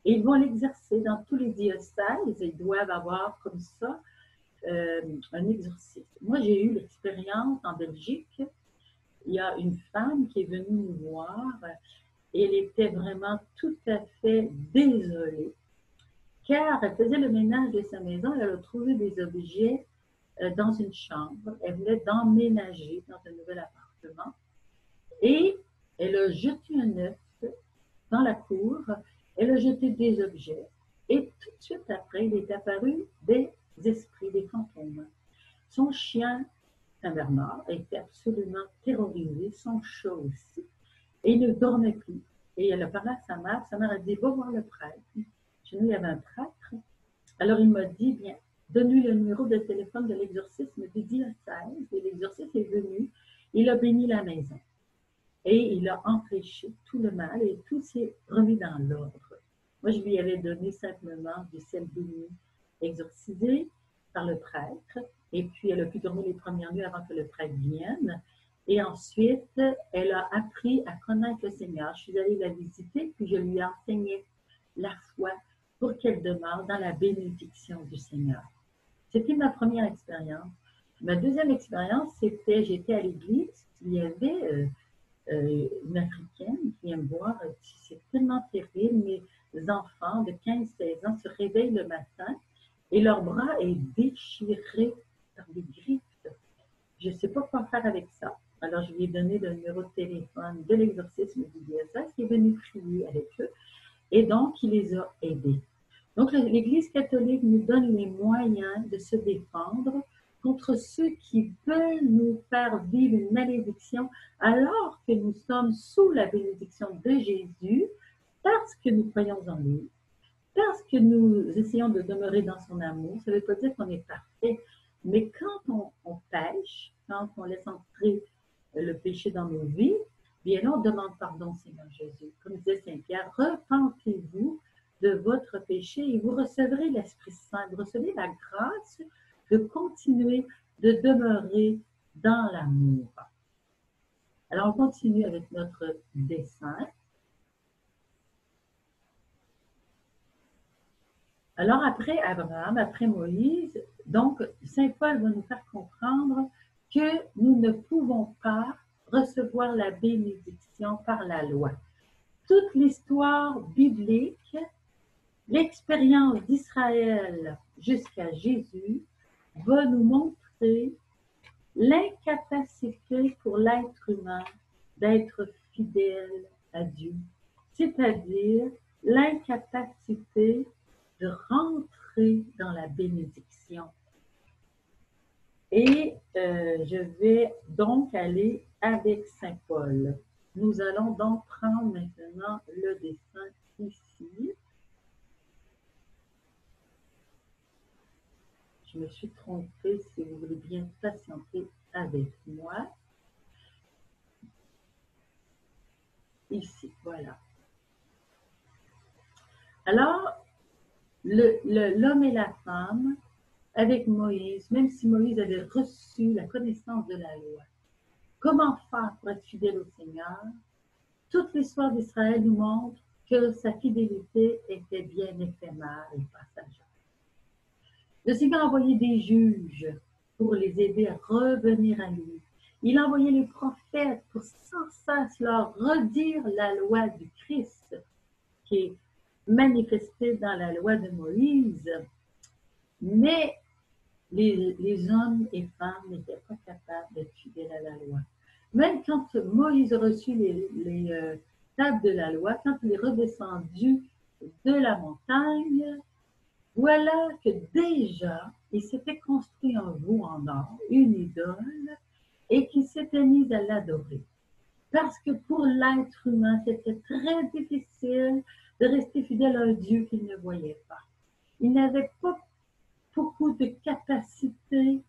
[SPEAKER 1] Et ils vont l'exercer dans tous les diocèses. Ils doivent avoir comme ça un exorcisme. Moi, j'ai eu l'expérience en Belgique. Il y a une femme qui est venue nous voir et elle était vraiment tout à fait désolée car elle faisait le ménage de sa maison et elle a trouvé des objets dans une chambre. Elle voulait d'emménager dans un nouvel appartement et elle a jeté un œuf dans la cour, elle a jeté des objets et tout de suite après, il est apparu des esprits, des fantômes. Son chien, Saint-Bernard, était absolument terrorisé, son chat aussi, et il ne dormait plus. Et elle a parlé à sa mère a dit, va voir le prêtre. Chez nous, il y avait un prêtre. Alors il m'a dit, bien, donne-lui le numéro de téléphone de l'exorcisme du diocèse. Et l'exorciste est venu, il a béni la maison. Et il a empêché tout le mal et tout s'est remis dans l'ordre. Moi, je lui avais donné simplement du sel béni exorcisé par le prêtre. Et puis, elle a pu dormir les premières nuits avant que le prêtre vienne. Et ensuite, elle a appris à connaître le Seigneur. Je suis allée la visiter, puis je lui ai enseigné la foi pour qu'elle demeure dans la bénédiction du Seigneur. C'était ma première expérience. Ma deuxième expérience, c'était, j'étais à l'église, il y avait une Africaine qui vient me voir, c'est tellement terrible, mes enfants de 15-16 ans se réveillent le matin et leur bras est déchiré par des griffes. Je ne sais pas quoi faire avec ça. Alors, je lui ai donné le numéro de téléphone de l'exorcisme du diocèse qui est venu prier avec eux. Et donc, il les a aidés. Donc, l'Église catholique nous donne les moyens de se défendre contre ceux qui veulent nous faire vivre une malédiction alors que nous sommes sous la bénédiction de Jésus parce que nous croyons en lui, parce que nous essayons de demeurer dans son amour. Ça ne veut pas dire qu'on est parfait, mais quand on pêche, quand on laisse entrer le péché dans nos vies, bien là, on demande pardon, Seigneur Jésus. Comme disait Saint Pierre, repentez-vous de votre péché et vous recevrez l'Esprit Saint, vous recevez la grâce de continuer de demeurer dans l'amour. Alors, on continue avec notre dessin. Alors, après Abraham, après Moïse, donc, Saint Paul va nous faire comprendre que nous ne pouvons pas recevoir la bénédiction par la loi. Toute l'histoire biblique, l'expérience d'Israël jusqu'à Jésus va nous montrer l'incapacité pour l'être humain d'être fidèle à Dieu, c'est-à-dire l'incapacité de rentrer dans la bénédiction. Et je vais donc aller avec Saint Paul. Nous allons donc prendre maintenant le dessin ici. Je me suis trompée, si vous voulez bien patienter avec moi. Ici, voilà. Alors, l'homme et la femme, avec Moïse, même si Moïse avait reçu la connaissance de la loi, comment faire pour être fidèle au Seigneur? Toute l'histoire d'Israël nous montre que sa fidélité était bien éphémère et passagère. Le Seigneur a envoyé des juges pour les aider à revenir à lui. Il a envoyé les prophètes pour sans cesse leur redire la loi du Christ qui est manifestée dans la loi de Moïse. Mais les hommes et femmes n'étaient pas capables d'être fidèles à la loi. Même quand Moïse a reçu les tables de la loi, quand il est redescendu de la montagne, voilà que déjà, il s'était construit un veau en or, une idole, et qui s'était mis à l'adorer. Parce que pour l'être humain, c'était très difficile de rester fidèle à un Dieu qu'il ne voyait pas. Il n'avait pas beaucoup de capacité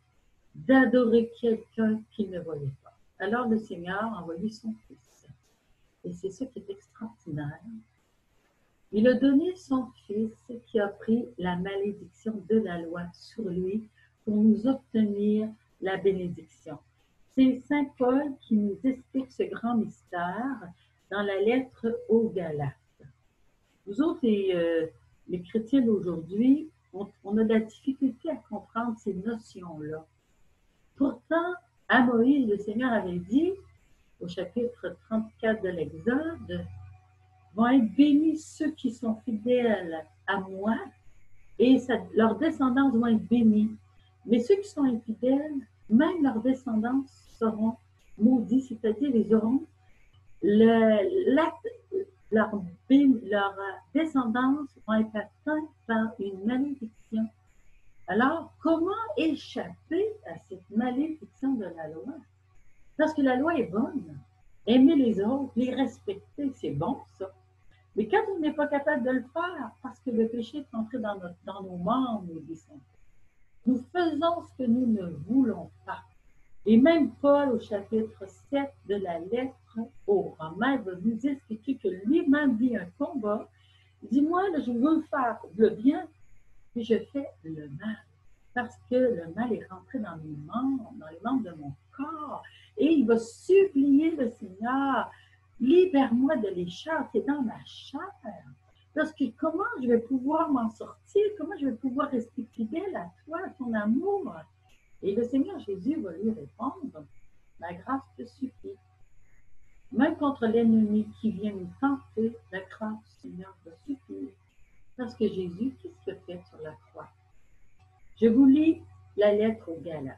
[SPEAKER 1] d'adorer quelqu'un qu'il ne voyait pas. Alors le Seigneur a envoyé son Fils. Et c'est ce qui est extraordinaire. Il a donné son Fils qui a pris la malédiction de la loi sur lui pour nous obtenir la bénédiction. C'est Saint Paul qui nous explique ce grand mystère dans la lettre aux Galates. Nous autres, les chrétiens d'aujourd'hui, on a de la difficulté à comprendre ces notions-là. Pourtant, à Moïse, le Seigneur avait dit, au chapitre 34 de l'Exode, vont être bénis ceux qui sont fidèles à moi et leurs descendants vont être bénis. Mais ceux qui sont infidèles, même leurs descendants seront maudits, c'est-à-dire ils auront leur descendance vont être atteintes par une malédiction. Alors, comment échapper à cette malédiction de la loi? Parce que la loi est bonne. Aimer les autres, les respecter, c'est bon, ça. Mais quand on n'est pas capable de le faire, parce que le péché est entré dans nos membres, nous faisons ce que nous ne voulons pas. Et même Paul, au chapitre 7 de la lettre aux Romains, va nous expliquer que lui-même vit un combat. Il dit, moi, je veux faire le bien, mais je fais le mal. Parce que le mal est rentré dans mes membres, dans les membres de mon corps. Et il va supplier le Seigneur, libère-moi de l'écharpe qui est dans ma chair. Parce que comment je vais pouvoir m'en sortir? Comment je vais pouvoir rester fidèle à toi, à ton amour? Et le Seigneur Jésus va lui répondre, ma grâce te suffit. Même contre l'ennemi qui vient nous tenter, la grâce du Seigneur va suffire. Parce que Jésus, qu'est-ce qu'il a fait sur la croix? Je vous lis la lettre aux Galates.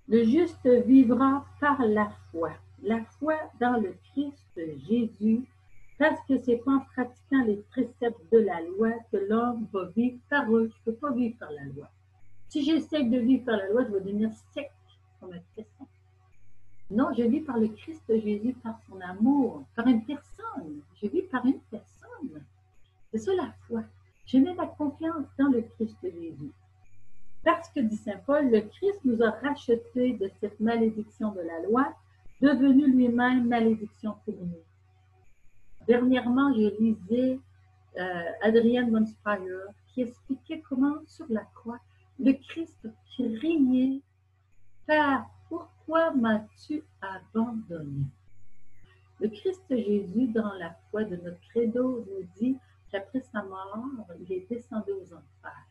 [SPEAKER 1] Le juste vivra par la foi dans le Christ Jésus, parce que c'est en pratiquant les préceptes de la loi que l'homme va vivre par eux. Je ne peux pas vivre par la loi. Si j'essaie de vivre par la loi, je vais devenir sec comme un tesson. Non, je vis par le Christ Jésus, par son amour, par une personne. Je vis par une personne. C'est ça la foi. Je mets ma confiance dans le Christ Jésus. Parce que, dit Saint Paul, le Christ nous a rachetés de cette malédiction de la loi, devenu lui-même malédiction pour nous. Dernièrement, je lisais Adrienne von Speyer qui expliquait comment, sur la croix, le Christ criait « Père, pourquoi m'as-tu abandonné ?» Le Christ Jésus, dans la foi de notre credo, nous dit qu'après sa mort, il est descendu aux enfers.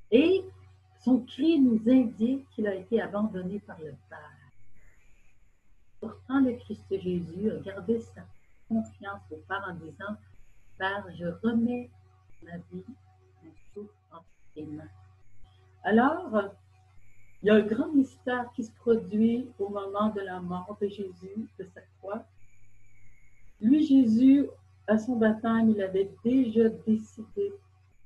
[SPEAKER 1] Et son cri nous indique qu'il a été abandonné par le Père. Pourtant, le Christ Jésus a gardé sa confiance au Père en disant « Père, je remets ma vie, mon souffle entre tes mains. » Alors, il y a un grand mystère qui se produit au moment de la mort de Jésus, de sa croix. Lui, Jésus, à son baptême, il avait déjà décidé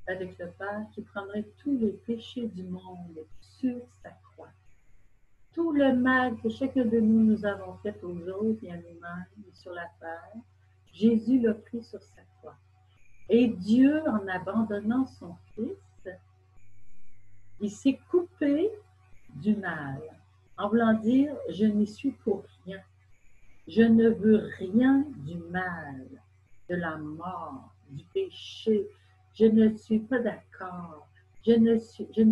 [SPEAKER 1] avec le Père qui prendrait tous les péchés du monde sur sa croix. Tout le mal que chacun de nous avons fait aux autres et à nous-mêmes et sur la terre, Jésus l'a pris sur sa croix. Et Dieu, en abandonnant son Fils, il s'est coupé du mal, en voulant dire, je n'y suis pour rien. Je ne veux rien du mal, de la mort, du péché. Je ne suis pas d'accord. Je ne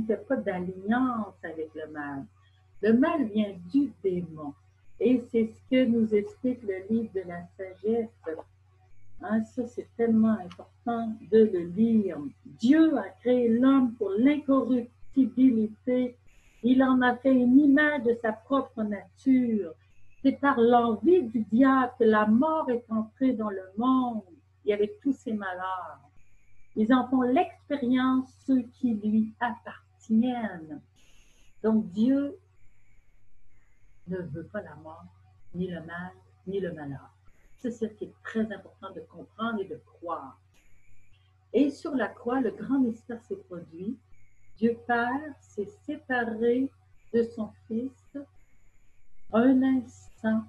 [SPEAKER 1] fais pas d'alliance avec le mal. Le mal vient du démon. Et c'est ce que nous explique le livre de la sagesse. Hein, ça, c'est tellement important de le lire. Dieu a créé l'homme pour l'incorruptibilité. Il en a fait une image de sa propre nature. C'est par l'envie du diable que la mort est entrée dans le monde et avec tous ses malheurs. Ils en font l'expérience, ceux qui lui appartiennent. Donc Dieu ne veut pas la mort, ni le mal, ni le malheur. C'est ce qui est très important de comprendre et de croire. Et sur la croix, le grand mystère s'est produit. Dieu Père s'est séparé de son Fils, un instant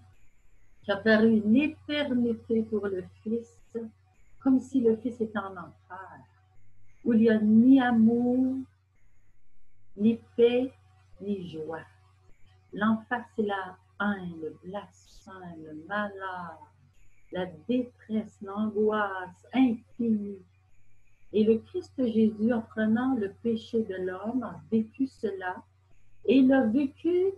[SPEAKER 1] qui a paru une éternité pour le Fils, comme si le Fils était en enfer, où il n'y a ni amour, ni paix, ni joie. L'enfer, c'est la haine, le blasphème, le malheur, la détresse, l'angoisse infinie. Et le Christ Jésus, en prenant le péché de l'homme, a vécu cela. Et il a vécu,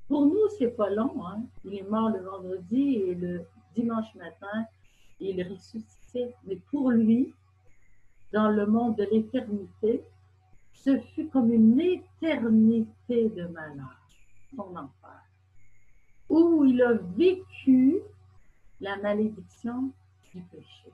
[SPEAKER 1] pour nous, c'est pas long, hein? Il est mort le vendredi et le dimanche matin, il ressuscitait. Mais pour lui, dans le monde de l'éternité, ce fut comme une éternité de malheur, son enfer, où il a vécu la malédiction du péché.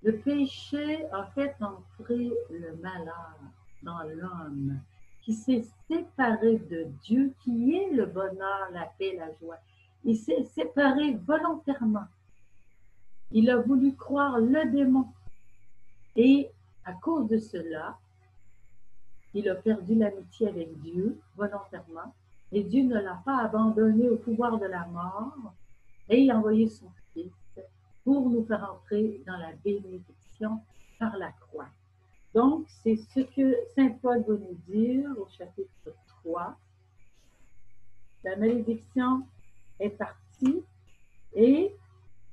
[SPEAKER 1] Le péché a fait entrer le malheur dans l'homme, qui s'est séparé de Dieu, qui est le bonheur, la paix, la joie. Il s'est séparé volontairement. Il a voulu croire le démon. Et à cause de cela, il a perdu l'amitié avec Dieu volontairement. Et Dieu ne l'a pas abandonné au pouvoir de la mort. Et il a envoyé son Fils pour nous faire entrer dans la bénédiction par la croix. Donc, c'est ce que saint Paul va nous dire au chapitre 3. La malédiction est partie et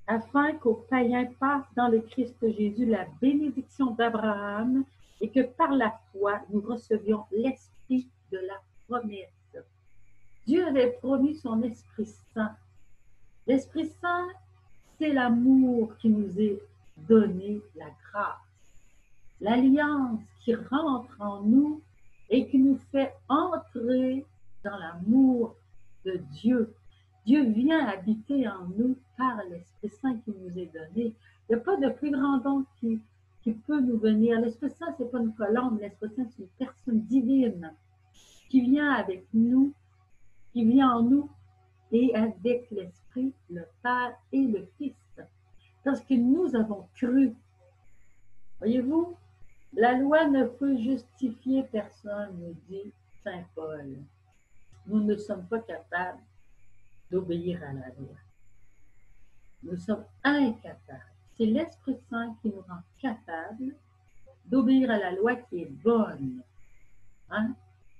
[SPEAKER 1] afin qu'aux païens passe dans le Christ Jésus la bénédiction d'Abraham et que par la foi, nous recevions l'esprit de la promesse. Dieu avait promis son Esprit Saint. L'Esprit Saint, c'est l'amour qui nous est donné, la grâce. L'alliance qui rentre en nous et qui nous fait entrer dans l'amour de Dieu. Dieu vient habiter en nous par l'Esprit Saint qui nous est donné. Il n'y a pas de plus grand don qui peut nous venir. L'Esprit Saint, ce n'est pas une colombe. L'Esprit Saint, c'est une personne divine qui vient avec nous, qui vient en nous et avec l'Esprit, le Père et le Fils. Parce que nous avons cru. Voyez-vous, la loi ne peut justifier personne, nous dit saint Paul. Nous ne sommes pas capables d'obéir à la loi. Nous sommes incapables. C'est l'Esprit Saint qui nous rend capables d'obéir à la loi qui est bonne. Hein?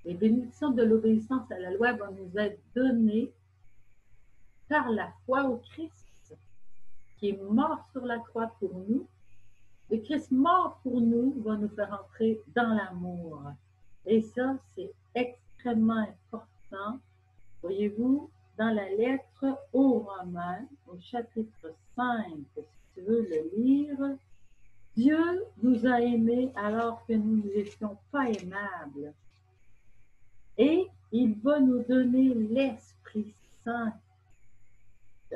[SPEAKER 1] Les bénédictions de l'obéissance à la loi vont nous être données par la foi au Christ, qui est mort sur la croix pour nous. Le Christ mort pour nous va nous faire entrer dans l'amour. Et ça, c'est extrêmement important. Voyez-vous, dans la lettre aux Romains, au chapitre 5, si tu veux le lire, Dieu nous a aimés alors que nous n'étions pas aimables. Et il va nous donner l'Esprit Saint,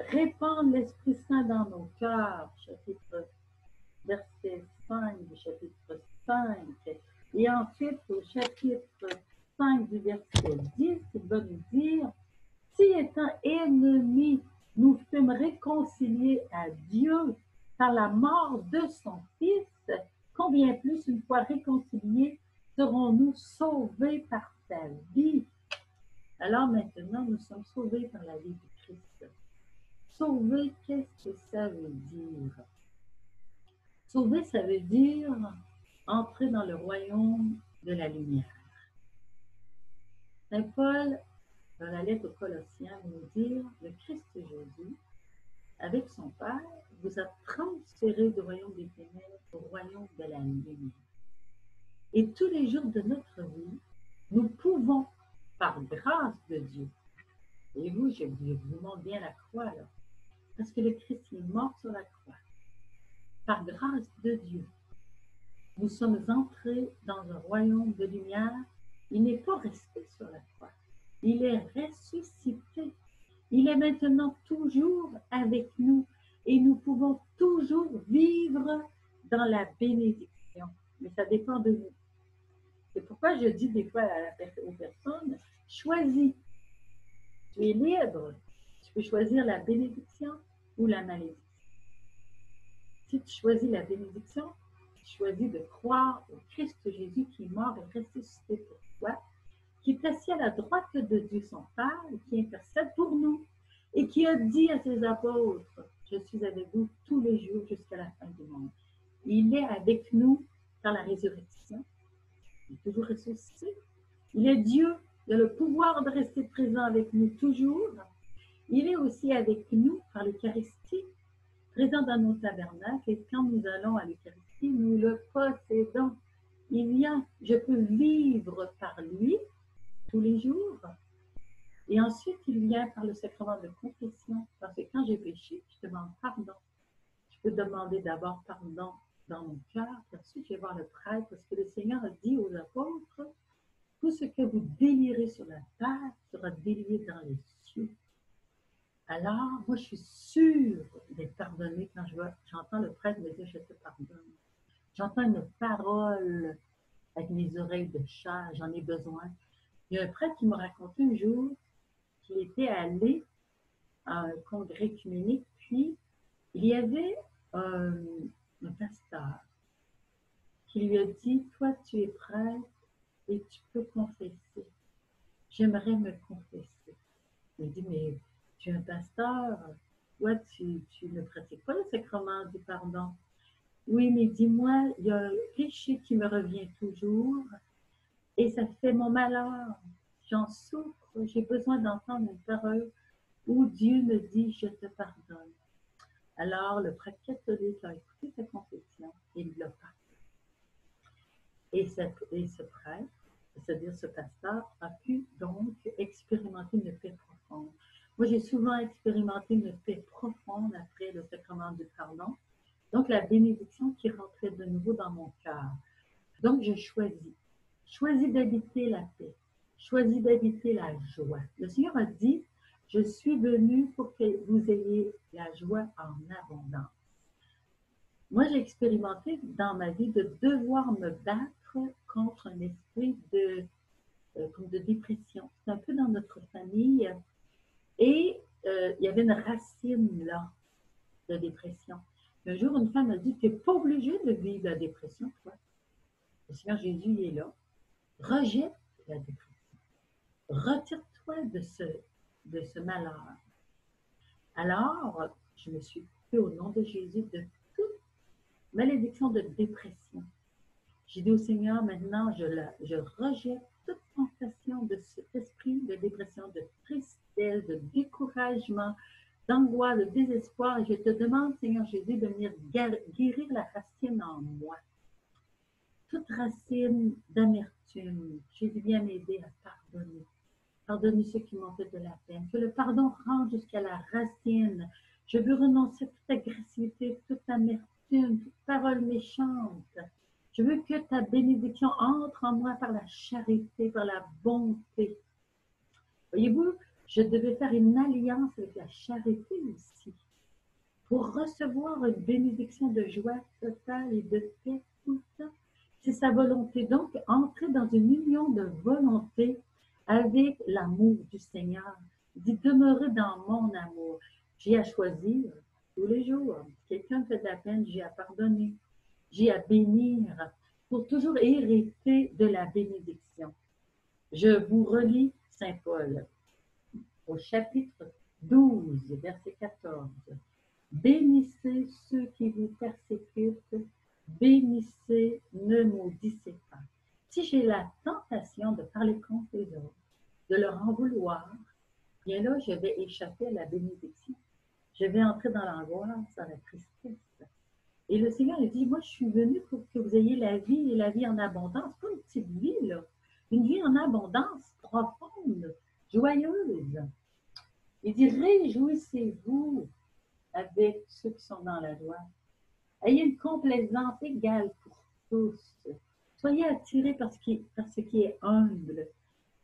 [SPEAKER 1] répandre l'Esprit Saint dans nos cœurs, verset 5 du chapitre 5. Et ensuite, au chapitre 5 du verset 10, il va nous dire, si étant ennemis, nous fûmes réconciliés à Dieu par la mort de son Fils, combien plus, une fois réconciliés, serons-nous sauvés par sa vie. Alors maintenant, nous sommes sauvés par la vie du Christ. Sauver, qu'est-ce que ça veut dire? Sauver, ça veut dire entrer dans le royaume de la lumière. Saint Paul, dans la lettre aux Colossiens, nous dit, le Christ Jésus, avec son Père, vous a transféré du royaume des ténèbres au royaume de la lumière. Et tous les jours de notre vie, nous pouvons, par grâce de Dieu, et vous, je vous montre bien la croix là, parce que le Christ est mort sur la croix. Par grâce de Dieu, nous sommes entrés dans un royaume de lumière. Il n'est pas resté sur la croix. Il est ressuscité. Il est maintenant toujours avec nous et nous pouvons toujours vivre dans la bénédiction. Mais ça dépend de nous. C'est pourquoi je dis des fois aux personnes, choisis. Tu es libre. Tu peux choisir la bénédiction ou la malédiction. Si tu choisis la bénédiction, tu choisis de croire au Christ Jésus qui est mort et ressuscité pour toi, qui est assis à la droite de Dieu son Père, qui intercède pour nous, et qui a dit à ses apôtres, je suis avec vous tous les jours jusqu'à la fin du monde. Il est avec nous dans la résurrection. Il est toujours ressuscité. Il est Dieu. Il a le pouvoir de rester présent avec nous toujours. Il est aussi avec nous par l'Eucharistie, présent dans nos tabernacles. Et quand nous allons à l'Eucharistie, nous le possédons. Il vient, je peux vivre par lui tous les jours. Et ensuite, il vient par le sacrement de confession. Parce que quand j'ai péché, je demande pardon. Je peux demander d'abord pardon dans mon cœur, puis ensuite je vais voir le prêtre, parce que le Seigneur a dit aux apôtres, tout ce que vous délirez sur la terre sera délié dans les cieux. Alors, moi, je suis sûre d'être pardonnée quand j'entends le prêtre me dire, je te pardonne. J'entends une parole avec mes oreilles de chat, j'en ai besoin. Il y a un prêtre qui m'a raconté un jour qu'il était allé à un congrès œcuménique, puis il y avait un pasteur qui lui a dit, toi, tu es prêtre et tu peux confesser. J'aimerais me confesser. Il dit, mais tu es un pasteur, toi, tu ne pratiques pas le sacrement du pardon. Oui, mais dis-moi, il y a un péché qui me revient toujours et ça fait mon malheur. J'en souffre, j'ai besoin d'entendre une parole où Dieu me dit, je te pardonne. Alors, le prêtre catholique a écouté sa confession et il l'a pardonné. Et ce prêtre, c'est-à-dire ce pasteur, a pu donc expérimenter une paix profonde. Moi, j'ai souvent expérimenté une paix profonde après le sacrement du pardon. Donc, la bénédiction qui rentrait de nouveau dans mon cœur. Donc, je choisis d'habiter la paix, choisis d'habiter la joie. Le Seigneur a dit, je suis venu pour que vous ayez la joie en abondance. Moi, j'ai expérimenté dans ma vie de devoir me battre contre un esprit de dépression. C'est un peu dans notre famille. Et il y avait une racine là de dépression. Un jour, une femme a dit, tu n'es pas obligé de vivre la dépression, toi. Le Seigneur Jésus il est là. Rejette la dépression. Retire-toi de ce malheur. Alors, je me suis coupée au nom de Jésus de toute malédiction de dépression. J'ai dit au Seigneur, maintenant, je rejette toute tentation de cet esprit de dépression, de tristesse, de découragement, d'angoisse, de désespoir. Et je te demande, Seigneur Jésus, de venir guérir la racine en moi. Toute racine d'amertume. Jésus, viens m'aider à pardonner. Pardonner ceux qui m'ont fait de la peine. Que le pardon rentre jusqu'à la racine. Je veux renoncer à toute agressivité, toute amertume, toute parole méchante. Je veux que ta bénédiction entre en moi par la charité, par la bonté. Voyez-vous, je devais faire une alliance avec la charité aussi pour recevoir une bénédiction de joie totale et de paix tout le temps. C'est sa volonté. Donc, entrer dans une union de volonté avec l'amour du Seigneur. Il dit, demeurer dans mon amour. J'ai à choisir tous les jours. Si quelqu'un me fait de la peine, j'ai à pardonner. J'ai à bénir pour toujours hériter de la bénédiction. Je vous relis Saint Paul au chapitre 12, verset 14. Bénissez ceux qui vous persécutent, bénissez, ne maudissez pas. Si j'ai la tentation de parler contre les autres, de leur en vouloir, bien là, je vais échapper à la bénédiction. Je vais entrer dans l'angoisse, dans la tristesse. Et le Seigneur il dit, moi, je suis venu pour que vous ayez la vie et la vie en abondance. Pas une petite vie, là. Une vie en abondance, profonde, joyeuse. Il dit, réjouissez-vous avec ceux qui sont dans la joie. Ayez une complaisance égale pour tous. Soyez attirés par ce qui est humble.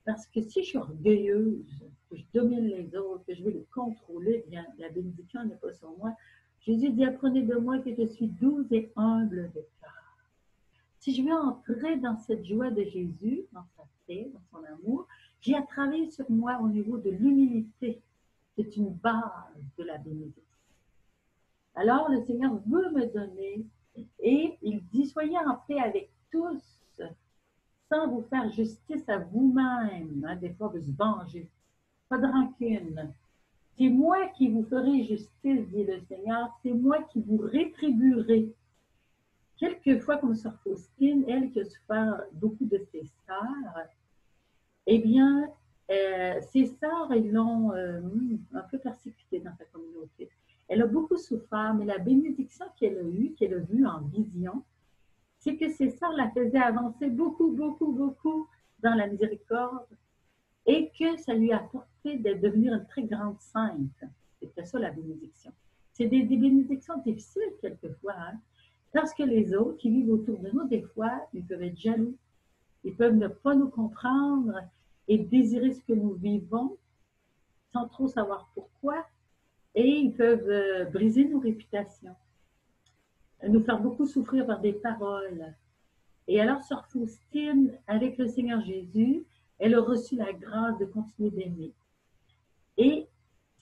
[SPEAKER 1] Parce que si je suis orgueilleuse, que je domine les autres, que je veux les contrôler, bien, la bénédiction n'est pas sur moi. Jésus dit, apprenez de moi que je suis douce et humble de cœur. Si je veux entrer dans cette joie de Jésus, dans sa paix, dans son amour, j'ai à travailler sur moi au niveau de l'humilité. C'est une base de la bénédiction. Alors, le Seigneur veut me donner et il dit, soyez en paix avec tous. sans vous faire justice à vous-même. Hein, des fois, vous se vengez. Pas de rancune. C'est moi qui vous ferai justice, dit le Seigneur. C'est moi qui vous rétribuerai. Quelquefois, comme sœur Faustine, elle qui a souffert beaucoup de ses sœurs, eh bien, ses sœurs, ils l'ont un peu persécutée dans sa communauté. Elle a beaucoup souffert, mais la bénédiction qu'elle a eue, qu'elle a vue en vision, c'est que ses sœurs la faisaient avancer beaucoup, beaucoup, beaucoup dans la miséricorde et que ça lui a apporté de devenir une très grande sainte. C'était ça la bénédiction. C'est des bénédictions difficiles quelquefois, hein? Parce que les autres qui vivent autour de nous, des fois, ils peuvent être jaloux. Ils peuvent ne pas nous comprendre et désirer ce que nous vivons sans trop savoir pourquoi. Et ils peuvent briser nos réputations, nous faire beaucoup souffrir par des paroles. Et alors, sœur Faustine, avec le Seigneur Jésus, elle a reçu la grâce de continuer d'aimer. Et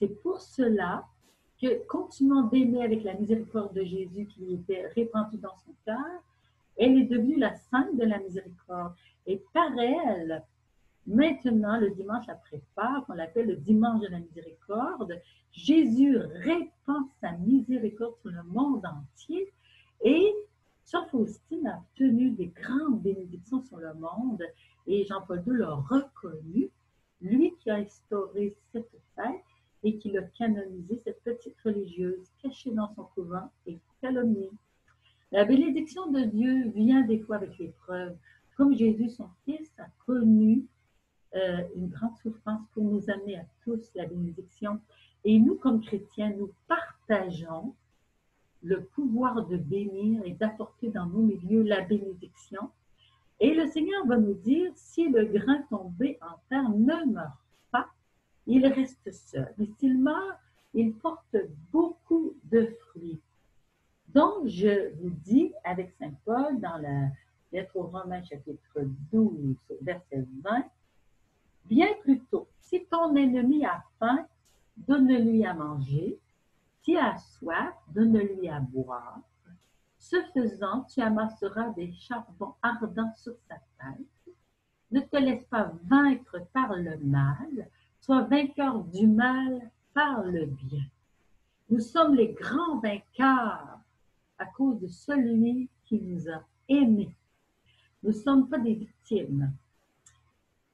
[SPEAKER 1] c'est pour cela que, continuant d'aimer avec la miséricorde de Jésus qui était répandue dans son cœur, elle est devenue la sainte de la miséricorde. Et par elle, maintenant, le dimanche après Pâques, on l'appelle le dimanche de la miséricorde, Jésus répand sa miséricorde sur le monde entier et sœur Faustine a obtenu des grandes bénédictions sur le monde et Jean-Paul II l'a reconnu, lui qui a instauré cette fête et qui l'a canonisé, cette petite religieuse cachée dans son couvent et calomniée. La bénédiction de Dieu vient des fois avec l'épreuve. Comme Jésus, son fils, a connu une grande souffrance pour nous amener à tous la bénédiction. Et nous, comme chrétiens, nous partageons le pouvoir de bénir et d'apporter dans nos milieux la bénédiction. Et le Seigneur va nous dire, si le grain tombé en terre ne meurt pas, il reste seul. Mais s'il meurt, il porte beaucoup de fruits. Donc, je vous dis avec Saint Paul dans la lettre aux Romains, chapitre 12, verset 20, bien plutôt, si ton ennemi a faim, donne-lui à manger. Si a soif, donne-lui à boire. Ce faisant, tu amasseras des charbons ardents sur sa tête. Ne te laisse pas vaincre par le mal, sois vainqueur du mal par le bien. Nous sommes les grands vainqueurs à cause de celui qui nous a aimés. Nous ne sommes pas des victimes.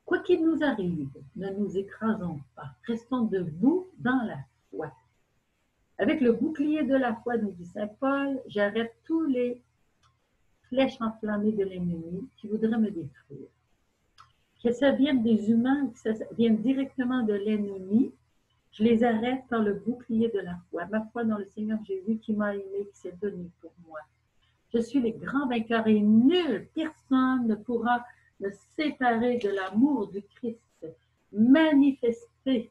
[SPEAKER 1] Quoi qu'il nous arrive, ne nous écrasons pas. Restons debout dans la foi. Avec le bouclier de la foi, nous dit Saint Paul, j'arrête tous les flèches enflammées de l'ennemi qui voudraient me détruire. Que ça vienne des humains ou que ça vienne directement de l'ennemi, je les arrête par le bouclier de la foi. Ma foi dans le Seigneur Jésus qui m'a aimé, qui s'est donné pour moi. Je suis le grand vainqueur et nul, personne ne pourra me séparer de l'amour du Christ manifesté.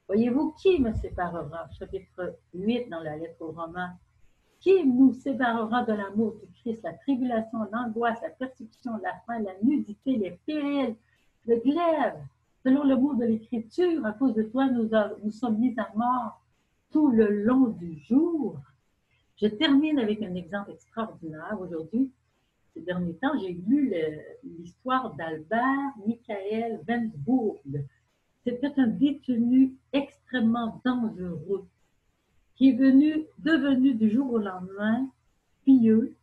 [SPEAKER 1] Voyez-vous, qui me séparera? Chapitre 8 dans la lettre aux Romains. Qui nous séparera de l'amour du Christ? La tribulation, l'angoisse, la persécution, la faim, la nudité, les périls, le glaive. Selon le mot de l'Écriture, à cause de toi, nous sommes mis à mort tout le long du jour. Je termine avec un exemple extraordinaire. Aujourd'hui, ces derniers temps, j'ai lu l'histoire d'Albert Michael Wensburg. C'était un détenu extrêmement dangereux qui est devenu du jour au lendemain pieux,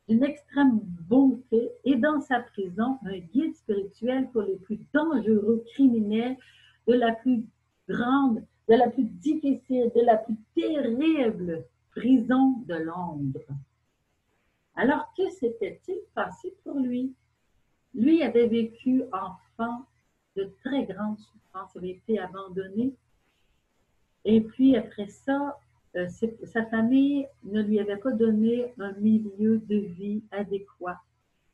[SPEAKER 1] d'une extrême bonté et dans sa prison, un guide spirituel pour les plus dangereux criminels de la plus grande, de la plus difficile, de la plus terrible prison de Londres. Alors, que s'était-il passé pour lui? Lui avait vécu enfant de très grandes souffrances, il avait été abandonné. Et puis après ça, sa famille ne lui avait pas donné un milieu de vie adéquat.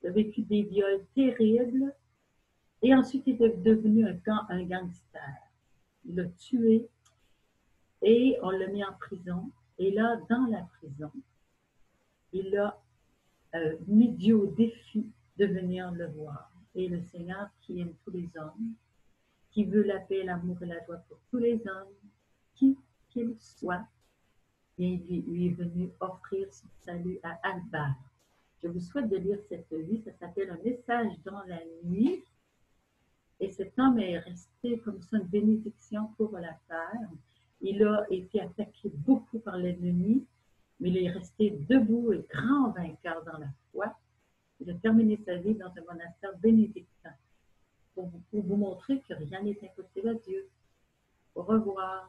[SPEAKER 1] Il a vécu des viols terribles et ensuite il est devenu un gangster. Il l'a tué et on l'a mis en prison. Et là, dans la prison, il a mis Dieu au défi de venir le voir. Et le Seigneur qui aime tous les hommes, qui veut la paix, l'amour et la joie pour tous les hommes, qui qu'il soit, et lui est venu offrir son salut à Albert. Je vous souhaite de lire cette vie. Ça s'appelle Un message dans la nuit. Et cet homme est resté comme ça une bénédiction pour la terre. Il a été attaqué beaucoup par l'ennemi, mais il est resté debout et grand vainqueur dans la foi. Il a terminé sa vie dans un monastère bénédictin pour vous montrer que rien n'est impossible à Dieu. Au revoir.